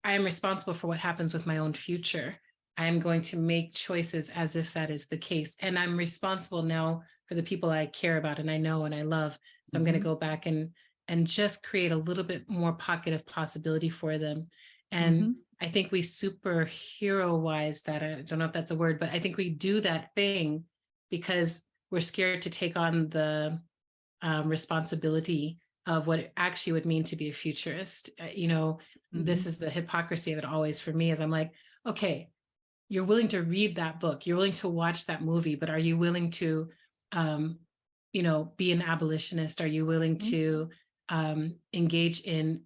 am responsible for what happens with my own future. I am going to make choices as if that is the case. And I'm responsible now for the people I care about and I know and I love. So I'm going to go back and just create a little bit more pocket of possibility for them. And I think we superhero-wise that, I don't know if that's a word, but I think we do that thing because we're scared to take on the responsibility of what it actually would mean to be a futurist. You know, this is the hypocrisy of it always for me, is I'm like, okay, you're willing to read that book, you're willing to watch that movie, but are you willing to, you know, be an abolitionist? Are you willing to engage in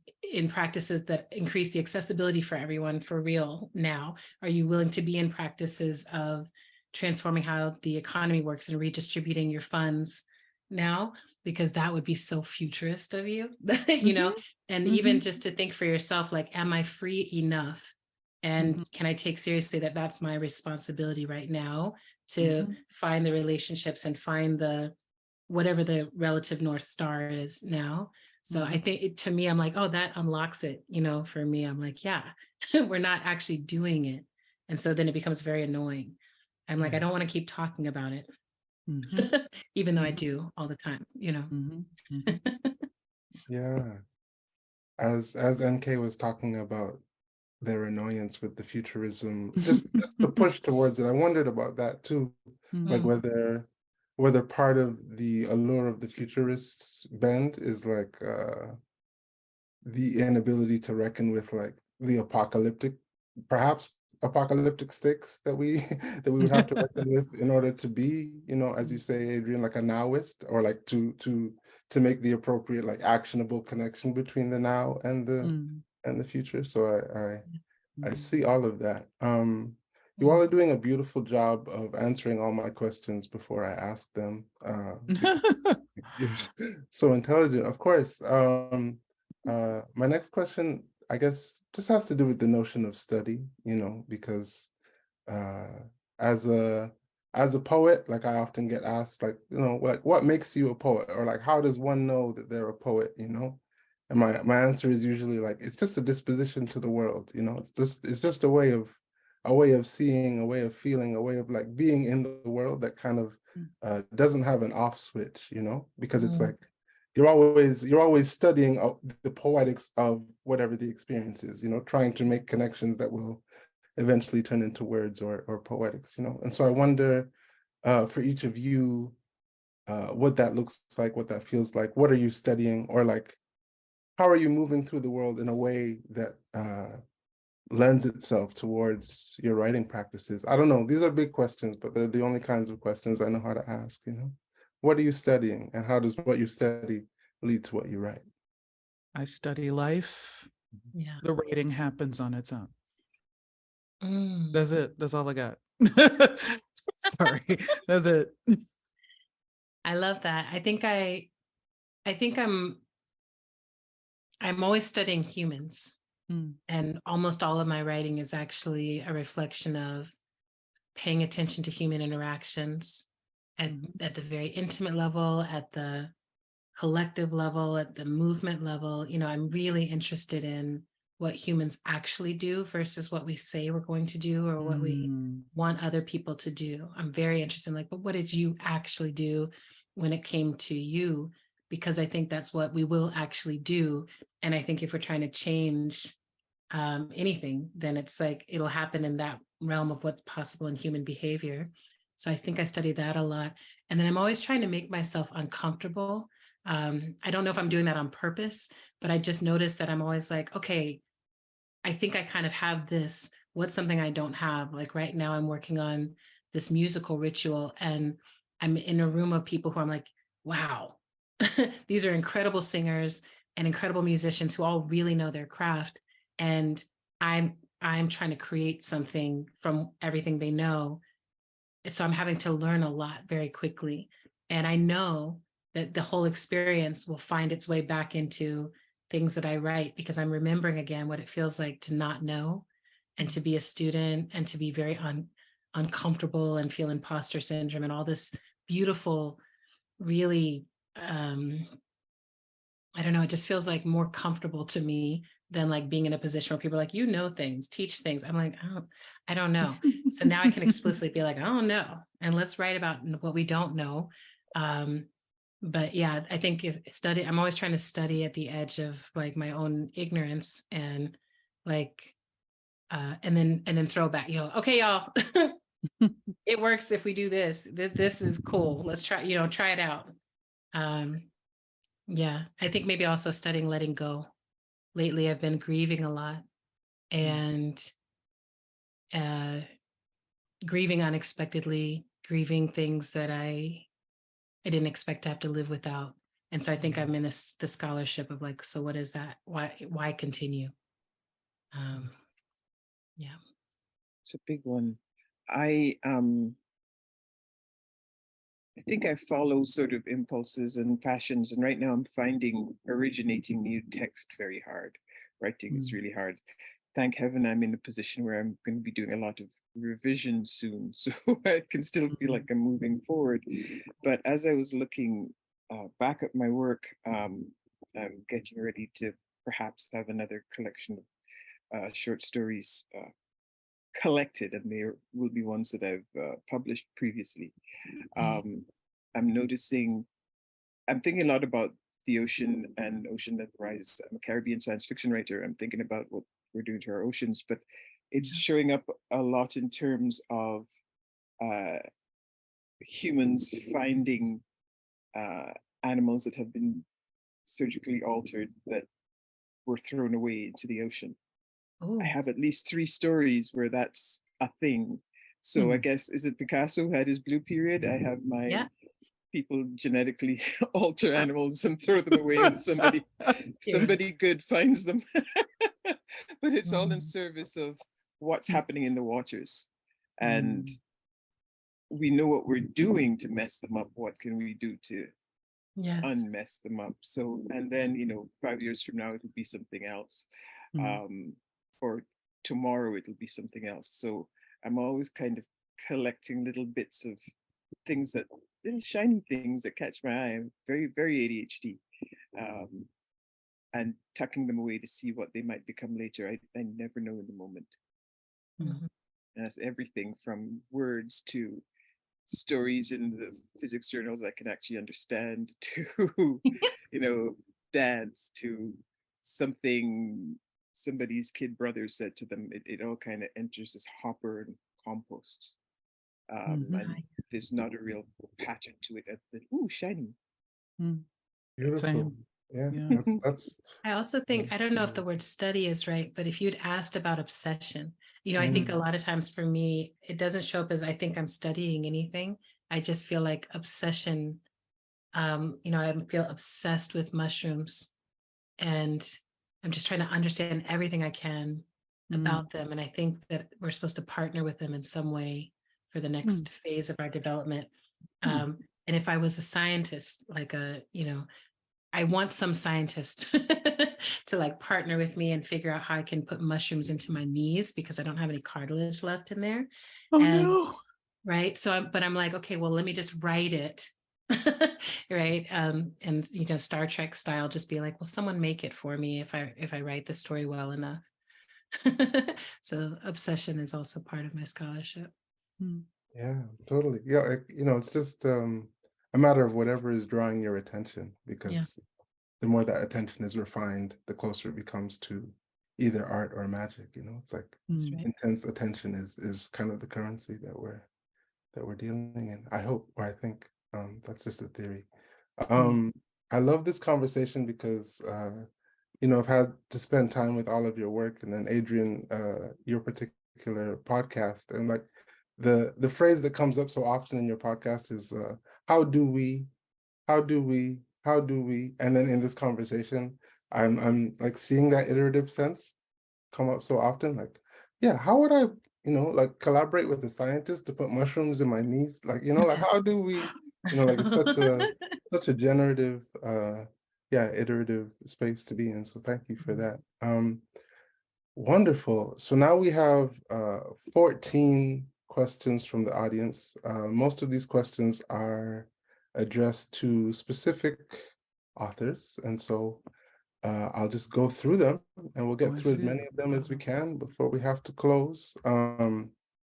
practices that increase the accessibility for everyone for real now? Are you willing to be in practices of transforming how the economy works and redistributing your funds now? Because that would be so futurist of you, you know, and even just to think for yourself, like, am I free enough? And can I take seriously that that's my responsibility right now to find the relationships and find the, whatever the relative North Star is now. So I think to me, I'm like, oh, that unlocks it, you know, for me, I'm like, yeah, we're not actually doing it. And so then it becomes very annoying. I'm like, I don't want to keep talking about it. Even though I do all the time, you know. Yeah. As NK was talking about their annoyance with the futurism, just to push towards it, I wondered about that too. Like whether part of the allure of the futurists bend is like the inability to reckon with like the perhaps apocalyptic stakes that we would have to reckon with in order to be, you know, as you say, Adrienne, like a nowist, or like to make the appropriate like actionable connection between the now and the future. So I see all of that. You all are doing a beautiful job of answering all my questions before I ask them. You're so intelligent, of course. My next question, I guess, just has to do with the notion of study, you know, because as a poet, like I often get asked, like, you know, like what makes you a poet, or like how does one know that they're a poet, you know? And my answer is usually like it's just a disposition to the world, you know. It's just a way of seeing, a way of feeling, a way of like being in the world that kind of doesn't have an off switch, you know, because it's like you're always studying the poetics of whatever the experience is, you know, trying to make connections that will eventually turn into words or poetics, you know. And so I wonder for each of you what that looks like, what that feels like, what are you studying, or like how are you moving through the world in a way that lends itself towards your writing practices? I don't know, these are big questions, but they're the only kinds of questions I know how to ask, you know. What are you studying, and how does what you study lead to what you write? I study life. Yeah. The writing happens on its own. Mm. That's it. That's all I got. Sorry. That's it. I love that. I think I'm always studying humans, and almost all of my writing is actually a reflection of paying attention to human interactions at the very intimate level, at the collective level, at the movement level. You know, I'm really interested in what humans actually do versus what we say we're going to do or what we want other people to do. I'm very interested in like, but what did you actually do when it came to you? Because I think that's what we will actually do. And I think if we're trying to change anything, then it's like it'll happen in that realm of what's possible in human behavior. So I think I study that a lot. And then I'm always trying to make myself uncomfortable. I don't know if I'm doing that on purpose, but I just noticed that I'm always like, okay, I think I kind of have this. What's something I don't have? Like right now, I'm working on this musical ritual, and I'm in a room of people who I'm like, wow, these are incredible singers and incredible musicians who all really know their craft. And I'm trying to create something from everything they know. So I'm having to learn a lot very quickly. And I know that the whole experience will find its way back into things that I write, because I'm remembering again what it feels like to not know and to be a student and to be very uncomfortable and feel imposter syndrome and all this beautiful, really, I don't know, it just feels like more comfortable to me than like being in a position where people are like, you know things, teach things. I'm like, I don't know. So now I can explicitly be like, I don't know. And let's write about what we don't know. But yeah, I think I'm always trying to study at the edge of like my own ignorance and like, and then throw back, okay, y'all, it works if we do this. This is cool. Let's try it out. Yeah, I think maybe also studying letting go. Lately, I've been grieving a lot and grieving unexpectedly, grieving things that I didn't expect to have to live without. And so I think I'm in the scholarship of like, so what is that? Why continue? Yeah. It's a big one. I think I follow sort of impulses and passions, and right now I'm finding originating new text very hard. Writing is really hard. Thank heaven I'm in a position where I'm going to be doing a lot of revision soon, so I can still feel like I'm moving forward. But as I was looking back at my work, I'm getting ready to perhaps have another collection of short stories collected, and there will be ones that I've published previously. I'm thinking a lot about the ocean and ocean that rises. I'm a Caribbean science fiction writer. I'm thinking about what we're doing to our oceans, but it's showing up a lot in terms of humans finding animals that have been surgically altered that were thrown away into the ocean. Ooh. I have at least 3 stories where that's a thing. So I guess, is it Picasso who had his blue period? I have my people genetically alter animals and throw them away, and somebody good finds them. But it's all in service of what's happening in the waters. And we know what we're doing to mess them up. What can we do to unmess them up? So, and then, 5 years from now, it'll be something else. Or tomorrow it'll be something else. So I'm always kind of collecting little bits of things that, little shiny things that catch my eye. I'm very, very ADHD. And tucking them away to see what they might become later. I never know in the moment. Mhm. And that's everything from words to stories in the physics journals I can actually understand to, dance to something somebody's kid brother said to them. It all kind of enters this hopper and composts. Mhm. And there's not a real pattern to it. Ooh, shiny. Beautiful. Same. Yeah, Yeah. that's I also think, I don't know if the word study is right, but if you'd asked about obsession, I think a lot of times for me, it doesn't show up as I think I'm studying anything. I just feel like obsession, I feel obsessed with mushrooms, and I'm just trying to understand everything I can about them. And I think that we're supposed to partner with them in some way for the next phase of our development. And if I was a scientist, like I want some scientist to like partner with me and figure out how I can put mushrooms into my knees because I don't have any cartilage left in there. Oh And no. right. So I'm like, okay, well, let me just write it. Right. And Star Trek style, just be like, well, someone make it for me if I write the story well enough. So obsession is also part of my scholarship. yeah, totally. Yeah, it's just a matter of whatever is drawing your attention, because the more that attention is refined, the closer it becomes to either art or magic. It's like That's right. intense attention is kind of the currency that we're dealing in. I hope, or I think, that's just a theory. I love this conversation because I've had to spend time with all of your work, and then Adrienne, your particular podcast, and like the phrase that comes up so often in your podcast is how do we, how do we, how do we, and then in this conversation, I'm like seeing that iterative sense come up so often. Like, yeah, how would I, like collaborate with a scientist to put mushrooms in my knees? Like, like how do we, like it's such a generative, iterative space to be in. So thank you for that. Wonderful. So now we have 14 questions from the audience. Most of these questions are addressed to specific authors, and so I'll just go through them, and we'll get through as many of them as we can before we have to close.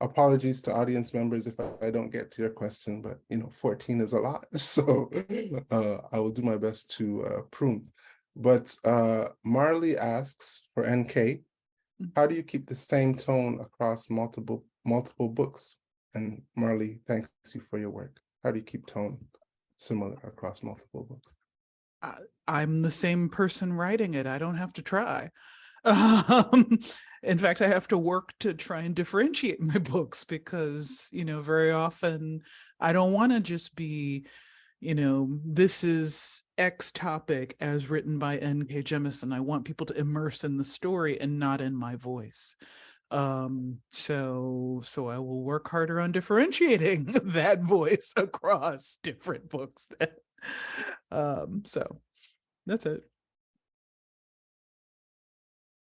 Apologies to audience members if I don't get to your question, but 14 is a lot, so I will do my best to prune. But Marley asks for NK, how do you keep the same tone across multiple books? And Marley, thanks you for your work. How do you keep tone similar across multiple books? I'm the same person writing it. I don't have to try. In fact, I have to work to try and differentiate my books because, very often I don't want to just be, this is X topic as written by N.K Jemisin. I want people to immerse in the story and not in my voice. So I will work harder on differentiating that voice across different books then. So that's it.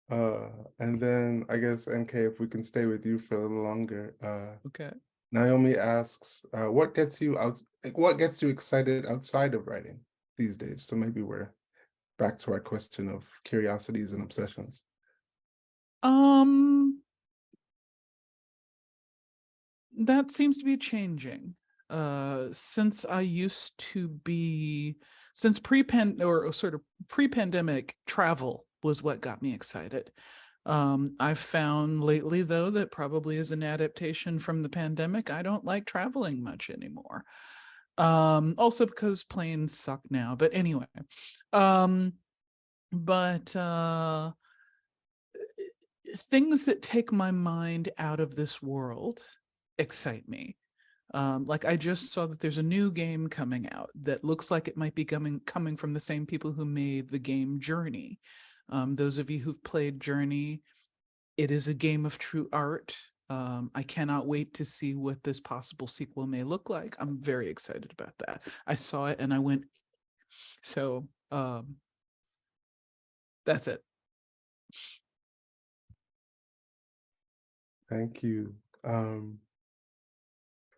And then I guess NK, if we can stay with you for a little longer. Okay. Naomi asks, what gets you excited outside of writing these days? So maybe we're back to our question of curiosities and obsessions. That seems to be changing. Since pre-pandemic, travel was what got me excited. I've found lately, though, that probably as an adaptation from the pandemic, I don't like traveling much anymore. Also because planes suck now. But anyway, things that take my mind out of this world excite me. Like I just saw that there's a new game coming out that looks like it might be coming from the same people who made the game Journey. Those of you who've played Journey, it is a game of true art. I cannot wait to see what this possible sequel may look like. I'm very excited about that. I saw it and I went, so that's it. Thank you.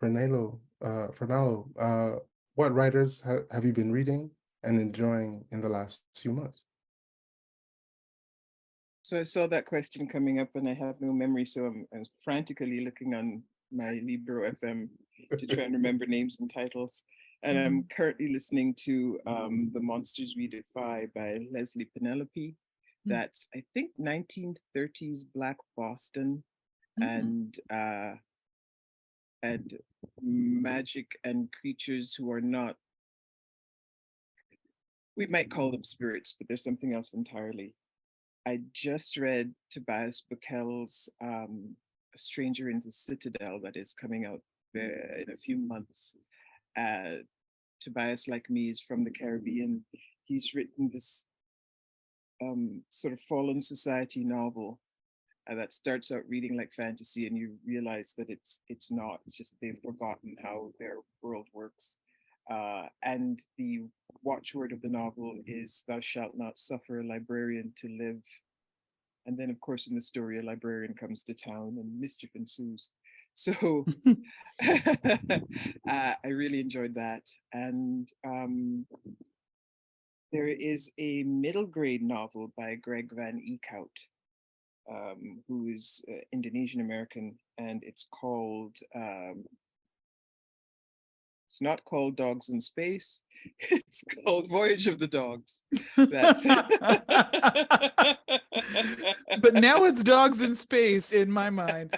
For Nalo, what writers have you been reading and enjoying in the last few months? So I saw that question coming up and I have no memory, so I'm frantically looking on my Libro FM to try and remember names and titles. And I'm currently listening to The Monsters We Defy by Leslie Penelope. That's, I think, 1930s Black Boston and magic and creatures who are not, we might call them spirits, but there's something else entirely. I just read Tobias Buckel's A Stranger in the Citadel that is coming out in a few months. Tobias, like me, is from the Caribbean. He's written this sort of fallen society novel that starts out reading like fantasy, and you realize that it's not. It's just they've forgotten how their world works. And the watchword of the novel is "Thou shalt not suffer a librarian to live." And then, of course, in the story, a librarian comes to town and mischief ensues. So I really enjoyed that. And there is a middle grade novel by Greg Van Eekhout, who is Indonesian American, and it's called, it's not called Dogs in Space, it's called Voyage of the Dogs. That's But now it's Dogs in Space in my mind.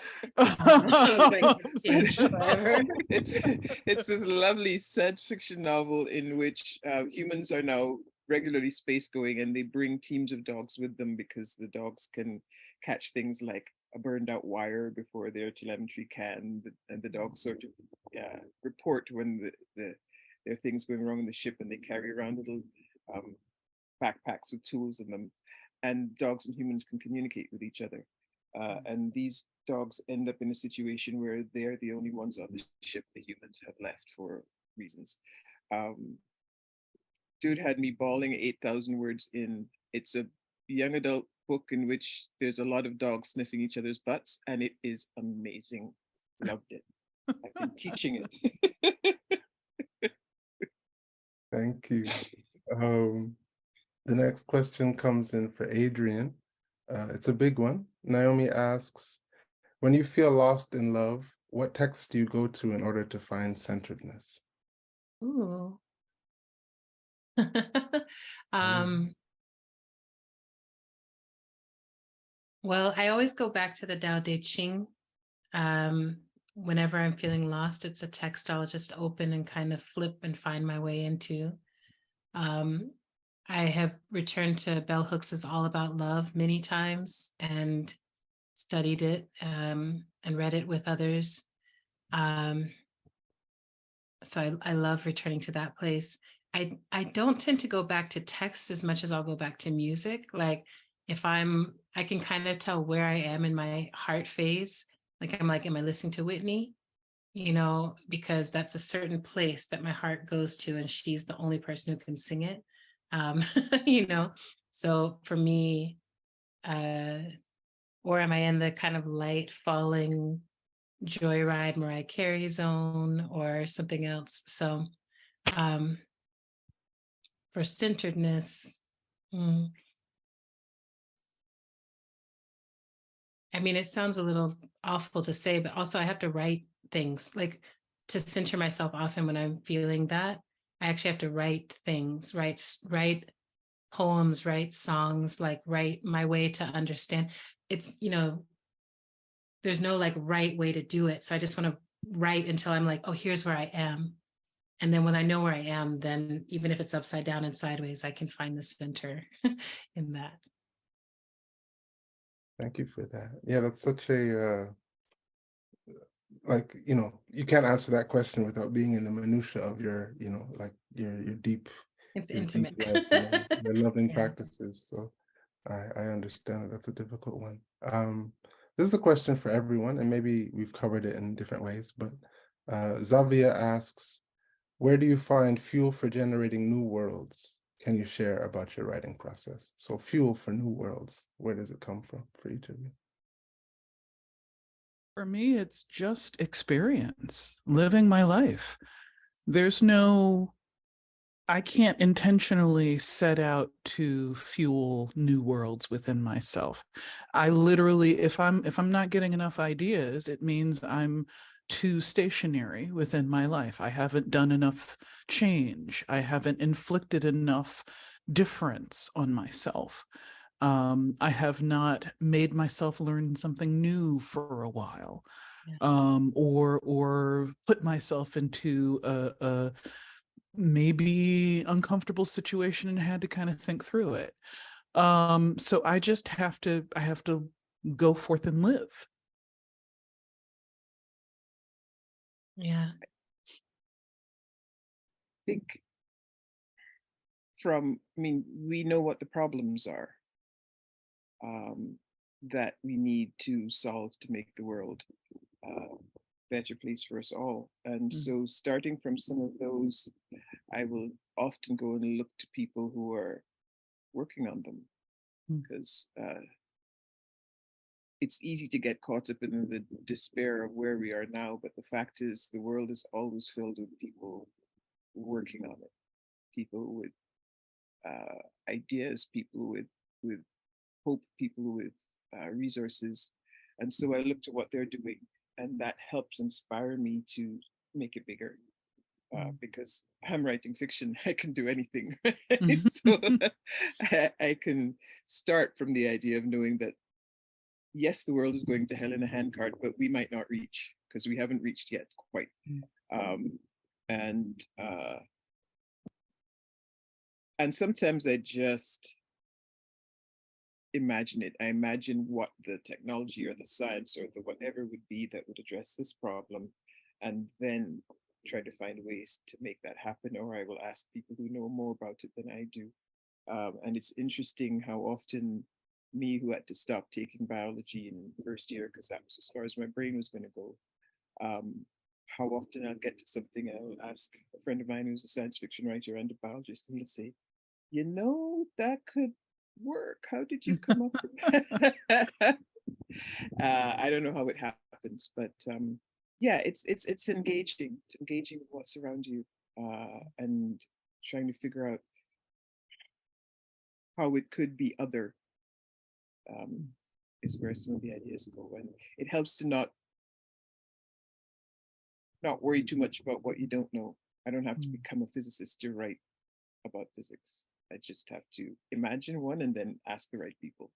It's this lovely science fiction novel in which humans are now regularly space going, and they bring teams of dogs with them because the dogs can catch things like a burned out wire before their telemetry can, and the dogs sort of report when there are things going wrong in the ship, and they carry around little backpacks with tools in them, and dogs and humans can communicate with each other. And these dogs end up in a situation where they're the only ones on the ship the humans have left for reasons. Dude had me bawling 8,000 words in. It's a young adult book in which there's a lot of dogs sniffing each other's butts, and it is amazing. Loved it. I've been teaching it. Thank you. The next question comes in for Adrienne. It's a big one. Naomi asks, when you feel lost in love, what texts do you go to in order to find centeredness? Ooh. Well, I always go back to the Tao Te Ching. Whenever I'm feeling lost, it's a text I'll just open and kind of flip and find my way into. I have returned to Bell Hooks's All About Love many times and studied it and read it with others. So I love returning to that place. I don't tend to go back to text as much as I'll go back to music. Like if I can kind of tell where I am in my heart phase. Like I'm like, am I listening to Whitney? You know, because that's a certain place that my heart goes to, and she's the only person who can sing it. You know, so for me, or am I in the kind of light falling Joyride Mariah Carey zone or something else? So for centeredness, I mean, it sounds a little awful to say, but also I have to write things, like to center myself often when I'm feeling that. I actually have to write things, write poems, write songs, like write my way to understand. It's, you know, there's no like right way to do it. So I just want to write until I'm like, oh, here's where I am. And then when I know where I am, then even if it's upside down and sideways, I can find the center in that. Thank you for that. Yeah, that's such a, like, you know, you can't answer that question without being in the minutia of your, you know, like your deep, It's your intimate. deep life, you know, your loving Yeah. practices. So I understand that that's a difficult one. This is a question for everyone, and maybe we've covered it in different ways, but Zavia asks, where do you find fuel for generating new worlds? Can you share about your writing process? So fuel for new worlds, where does it come from for each of you? For me, it's just experience, living my life. There's no, I can't intentionally set out to fuel new worlds within myself. I literally, if I'm not getting enough ideas, it means I'm too stationary within my life. I haven't done enough change. I haven't inflicted enough difference on myself. I have not made myself learn something new for a while, or put myself into a maybe uncomfortable situation and had to kind of think through it. So I just have to go forth and live. Yeah. I think we know what the problems are that we need to solve to make the world a better place for us all. And so starting from some of those, I will often go and look to people who are working on them, because it's easy to get caught up in the despair of where we are now. But the fact is, the world is always filled with people working on it, people with ideas, people with hope, people with resources. And so I look to what they're doing, and that helps inspire me to make it bigger. Because I'm writing fiction, I can do anything. Right? So I can start from the idea of knowing that, yes, the world is going to hell in a handcart, but we might not reach, because we haven't reached yet quite. And sometimes I just imagine it. I imagine what the technology or the science or the whatever would be that would address this problem, and then try to find ways to make that happen. Or I will ask people who know more about it than I do. And it's interesting how often me, who had to stop taking biology in first year because that was as far as my brain was going to go, how often I'll get to something and I'll ask a friend of mine who's a science fiction writer and a biologist, and he'll say, that could work. How did you come up with that? I don't know how it happens, but yeah, it's engaging. It's engaging with what's around you, and trying to figure out how it could be other, is where some of the ideas go. And it helps to not worry too much about what you don't know. I don't have to become a physicist to write about physics. I just have to imagine one and then ask the right people.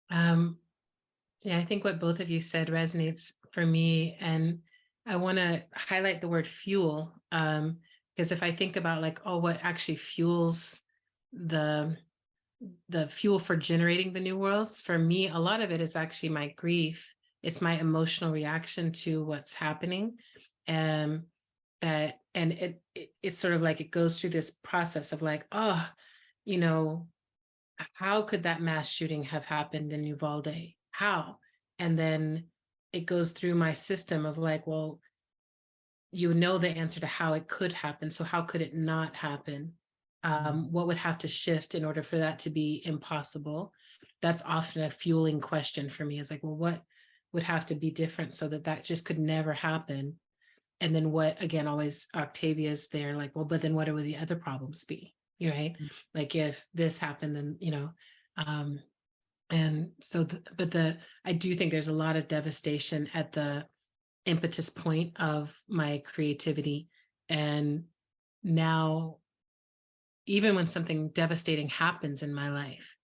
Yeah, I think what both of you said resonates for me. And I want to highlight the word fuel, because if I think about what actually fuels the fuel for generating the new worlds, for me, a lot of it is actually my grief. It's my emotional reaction to what's happening. It's sort of like it goes through this process of how could that mass shooting have happened in Uvalde? How? And then it goes through my system of the answer to how it could happen. So how could it not happen? What would have to shift in order for that to be impossible? That's often a fueling question for me, is what would have to be different so that just could never happen? And then what, again, always Octavia's there, but then what would the other problems be? Right? If this happened, then, and so, I do think there's a lot of devastation at the impetus point of my creativity. And now, even when something devastating happens in my life,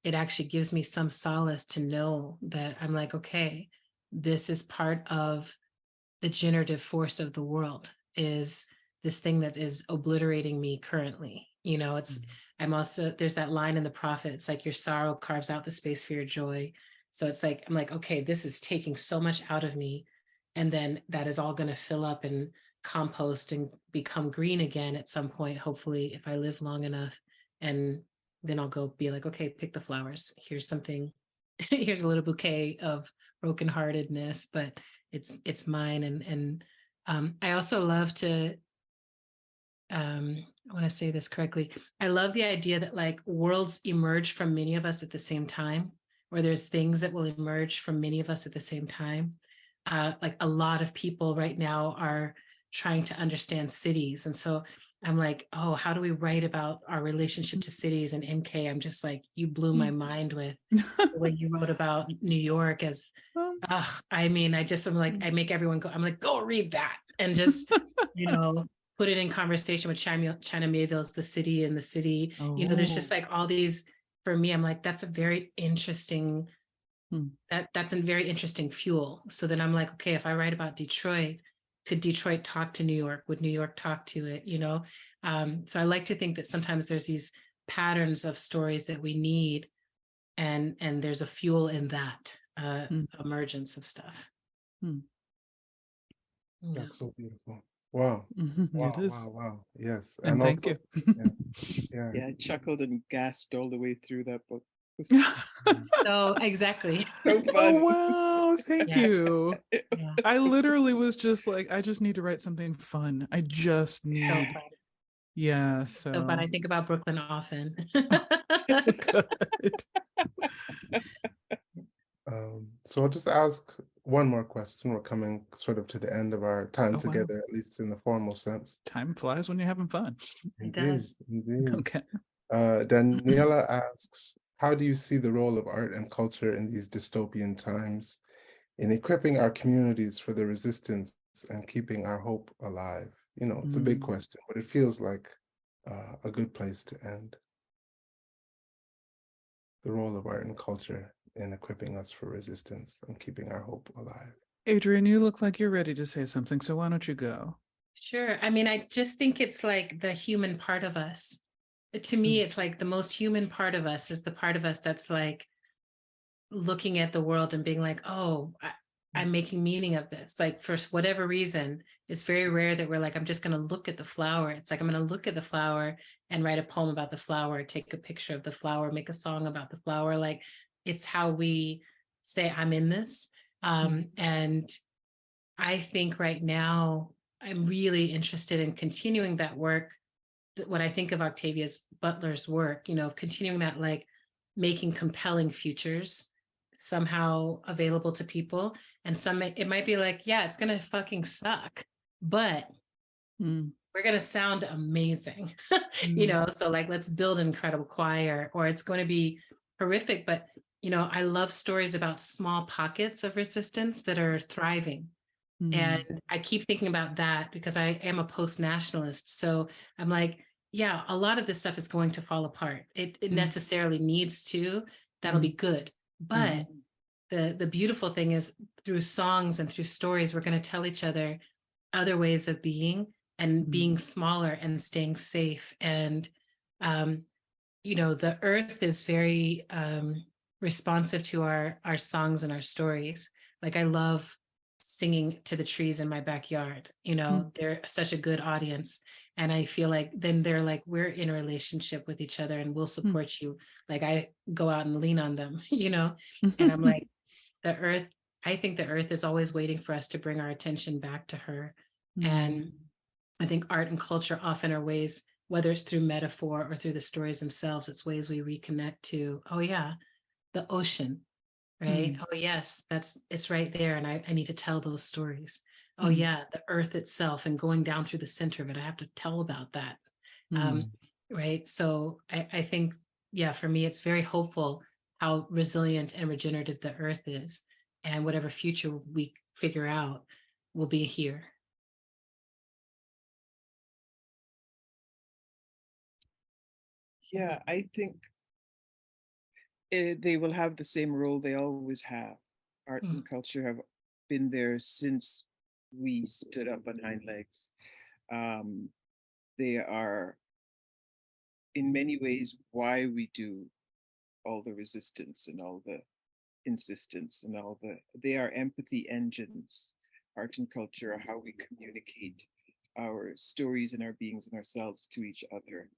it actually gives me some solace to know that I'm okay, this is part of the generative force of the world, is this thing that is obliterating me currently. I'm also, there's that line in the prophet, it's your sorrow carves out the space for your joy. So it's I'm okay, this is taking so much out of me. And then that is all going to fill up and compost and become green again at some point, hopefully, if I live long enough. And then I'll go be okay, pick the flowers. Here's something, here's a little bouquet of brokenheartedness, but it's mine. And I also love to, I want to say this correctly. I love the idea that worlds emerge from many of us at the same time. or there's things that will emerge from many of us at the same time. Like a lot of people right now are trying to understand cities. And so I'm like, oh, how do we write about our relationship to cities? And NK, I'm just like, you blew my mind with the way you wrote about New York as, I mean, I'm like, I make everyone go, I'm like, go read that. And just, put it in conversation with China Mayville's The City and the City. There's just like all these, for me, I'm like, that's a very interesting, that's a very interesting fuel. So then I'm like, okay, if I write about Detroit, could Detroit talk to New York? Would New York talk to it? So I like to think that sometimes there's these patterns of stories that we need, and there's a fuel in that emergence of stuff. That's so beautiful. Wow. Wow, It is. wow. Yes. And thank also, you. Yeah. Yeah, I chuckled and gasped all the way through that book. So exactly. So fun. Oh, wow. Thank Yeah. you. Yeah. I literally was just like, I just need to write something fun. I just So need, fun. yeah. So So, fun. I think about Brooklyn often. good. So I'll just ask one more question. We're coming sort of to the end of our time Oh, wow. together, at least in the formal sense. Time flies when you're having fun. It does. Indeed. Okay. Daniela asks, how do you see the role of art and culture in these dystopian times in equipping our communities for the resistance and keeping our hope alive? It's a big question, but it feels like a good place to end. The role of art and culture in equipping us for resistance and keeping our hope alive. Adrienne, you look like you're ready to say something, so why don't you go? Sure. I mean, I just think it's like the human part of us. To me, it's like the most human part of us is the part of us that's like looking at the world and being like, oh, I'm making meaning of this. Like for whatever reason, it's very rare that we're like, I'm just going to look at the flower. It's like, I'm going to look at the flower and write a poem about the flower, take a picture of the flower, make a song about the flower. Like it's how we say, I'm in this. And I think right now, I'm really interested in continuing that work. When I think of Octavia Butler's work, continuing that, like making compelling futures somehow available to people. And it might be like, yeah, it's going to fucking suck, but we're going to sound amazing, so like, let's build an incredible choir, or it's going to be horrific. But, I love stories about small pockets of resistance that are thriving. And I keep thinking about that because I am a post-nationalist. So I'm like, yeah, a lot of this stuff is going to fall apart. It necessarily needs to. That'll be good. But the beautiful thing is through songs and through stories, we're going to tell each other ways of being and being smaller and staying safe. And, the earth is very responsive to our songs and our stories. Like I love singing to the trees in my backyard. They're such a good audience. And I feel like then they're like, we're in a relationship with each other and we'll support you. Like I go out and lean on them, and I'm like, the earth, I think the earth is always waiting for us to bring our attention back to her. And I think art and culture often are ways, whether it's through metaphor or through the stories themselves, it's ways we reconnect to, oh yeah, the ocean, right? Oh yes, it's right there. And I need to tell those stories. Oh yeah, the earth itself and going down through the center of it. I have to tell about that. Right. So I think, yeah, for me, it's very hopeful how resilient and regenerative the earth is. And whatever future we figure out will be here. Yeah, I think they will have the same role they always have. Art and culture have been there since we stood up on hind legs. They are, in many ways, why we do all the resistance and all the insistence and they are empathy engines. Art and culture are how we communicate our stories and our beings and ourselves to each other.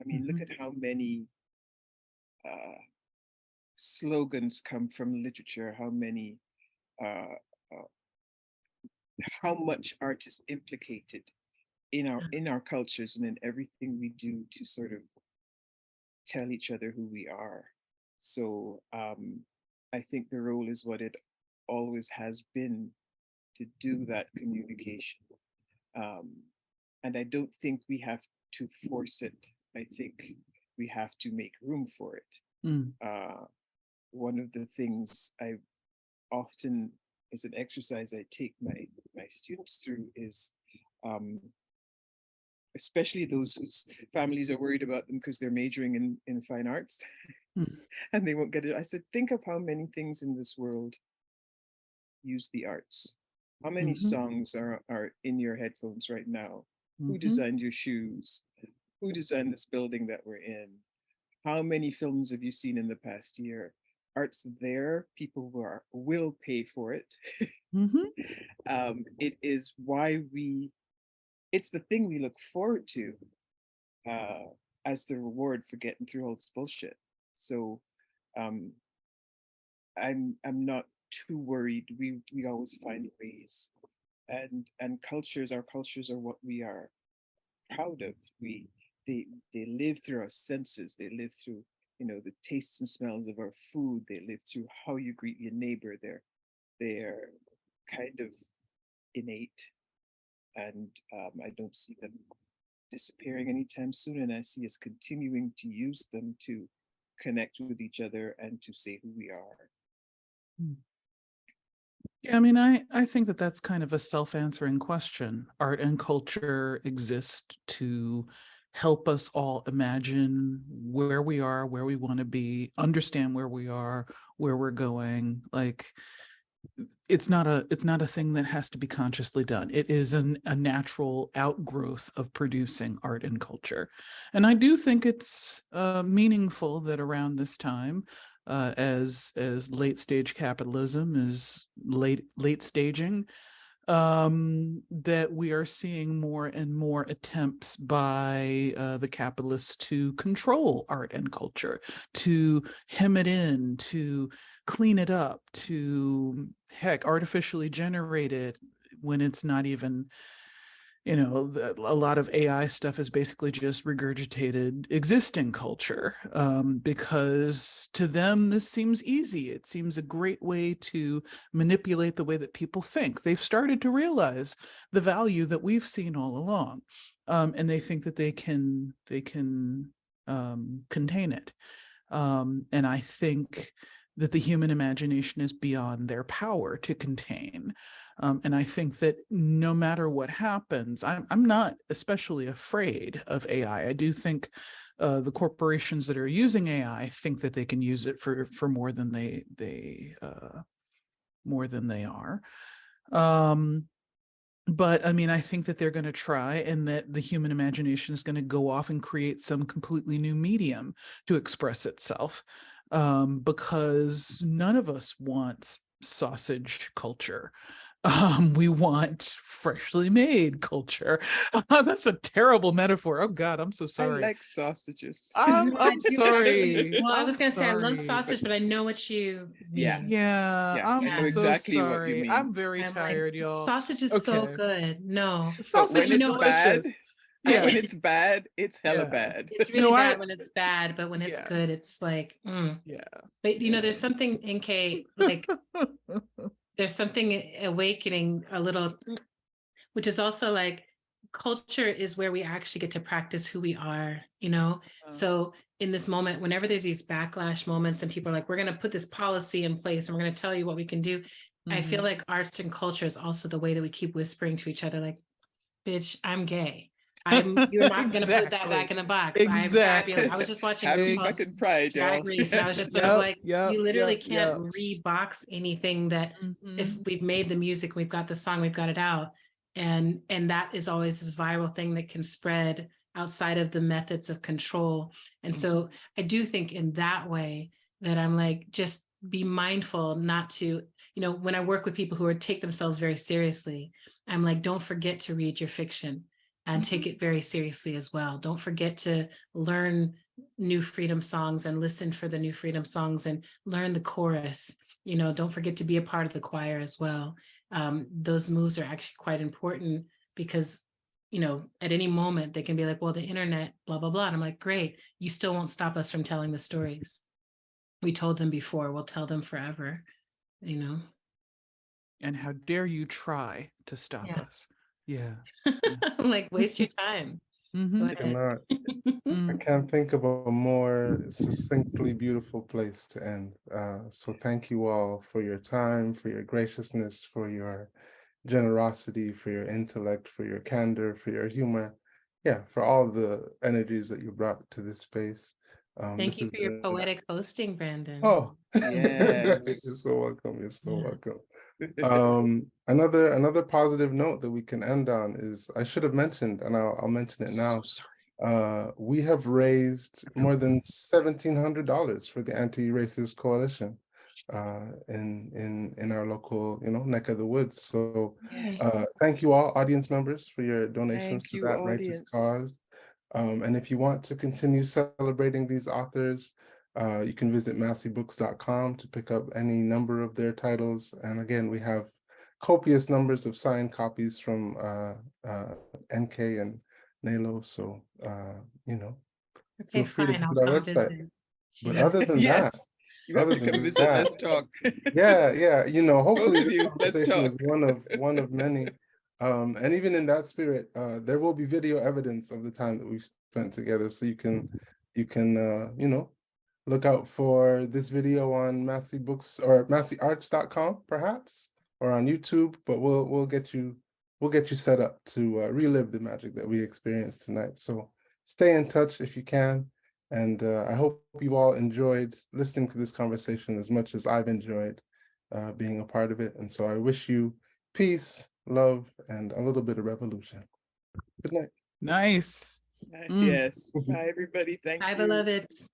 I mean, look at how many slogans come from literature, how much art is implicated in our cultures and in everything we do to sort of tell each other who we are. So I think the role is what it always has been, to do that communication. And I don't think we have to force it. I think we have to make room for it. Mm. One of the things I often, as an exercise I take my students through, is especially those whose families are worried about them because they're majoring in fine arts and they won't get it. I said, think of how many things in this world use the arts. How many songs are in your headphones right now? Who designed your shoes? Who designed this building that we're in? How many films have you seen in the past year? Art's there, people will pay for it. It is why it's the thing we look forward to as the reward for getting through all this bullshit. So I'm not too worried. We always find ways, and our cultures are what we are proud of. They live through our senses. They live through, the tastes and smells of our food. They live through how you greet your neighbor. They're kind of innate, and I don't see them disappearing anytime soon. And I see us continuing to use them to connect with each other and to say who we are. Yeah, I mean, I think that that's kind of a self-answering question. Art and culture exist to help us all imagine where we are, where we want to be, understand where we are, where we're going. Like, it's not a thing that has to be consciously done. It is a natural outgrowth of producing art and culture. And I do think it's meaningful that around this time, as late stage capitalism is late staging, that we are seeing more and more attempts by the capitalists to control art and culture, to hem it in, to clean it up, to artificially generate it when it's not even, a lot of AI stuff is basically just regurgitated existing culture, because to them, this seems easy. It seems a great way to manipulate the way that people think. They've started to realize the value that we've seen all along, and they think that they can contain it. And I think that the human imagination is beyond their power to contain. And I think that no matter what happens, I'm not especially afraid of AI. I do think the corporations that are using AI think that they can use it for more than they are. But I mean, I think that they're going to try, and that the human imagination is going to go off and create some completely new medium to express itself, because none of us wants sausage culture. We want freshly made culture. That's a terrible metaphor. Oh God, I'm so sorry. I like sausages. I'm sorry. Well, I was going to say I love sorry. sausage, but I know what you mean. Yeah, I'm I know so exactly what you sorry. mean. I'm very I'm tired, like, y'all. sausage is so good. No, Sausage is delicious. Yeah. When it's bad, it's hella bad. It's really bad when it's bad, but when it's good, it's like, yeah. But there's something, NK, like there's something awakening a little, which is also like culture is where we actually get to practice who we are, So in this moment, whenever there's these backlash moments and people are like, we're going to put this policy in place and we're going to tell you what we can do. I feel like arts and culture is also the way that we keep whispering to each other, like, bitch, I'm gay. You're not going to put that back in the box. Exactly. I'm fabulous. I was just watching Happy fucking Pride, y'all. Drag Race, and I was just sort of like, you literally can't rebox anything that if we've made the music, we've got the song, we've got it out. And that is always this viral thing that can spread outside of the methods of control. And so I do think in that way that I'm like, just be mindful not to, when I work with people who take themselves very seriously, I'm like, don't forget to read your fiction and take it very seriously as well. Don't forget to learn new freedom songs and listen for the new freedom songs and learn the chorus. Don't forget to be a part of the choir as well. Those moves are actually quite important because, at any moment they can be like, well, the internet, blah, blah, blah. And I'm like, great, you still won't stop us from telling the stories. we told them before, we'll tell them forever, you know. And how dare you try to stop Yeah. us? Yeah. Like, waste your time. Mhm. Go ahead. Cannot, I Mm. can't think of a more succinctly beautiful place to end. So thank you all for your time, for your graciousness, for your generosity, for your intellect, for your candor, for your humor. Yeah, for all the energies that you brought to this space. Thank This you has for your been poetic hosting, Brandon. Oh, you're Yes. so welcome. You're so Yeah. welcome. Another positive note that we can end on is I should have mentioned, and I'll mention it now. So sorry. We have raised more than $1,700 for the Anti-Racist Coalition in our local, neck of the woods. So Yes. thank you all, audience members, for your donations Thank to you, that righteous audience. cause. And if you want to continue celebrating these authors, you can visit massybooks.com to pick up any number of their titles. And again, we have copious numbers of signed copies from N.K and Nalo. So, Okay, feel free to fine. I'll visit our come website. visit. But Yeah. other than that, Yes. You have to come visit. Let's talk. yeah, hopefully Both of this you, let's conversation talk. is one of many. And even in that spirit, there will be video evidence of the time that we've spent together. So you can look out for this video on Massy Books or massyarts.com perhaps, or on YouTube, but we'll get you set up to relive the magic that we experienced tonight. So stay in touch if you can. And I hope you all enjoyed listening to this conversation as much as I've enjoyed being a part of it. And so I wish you peace, love, and a little bit of revolution. Good night. Nice. Yes. Bye, everybody. Thank Bye, you. beloveds.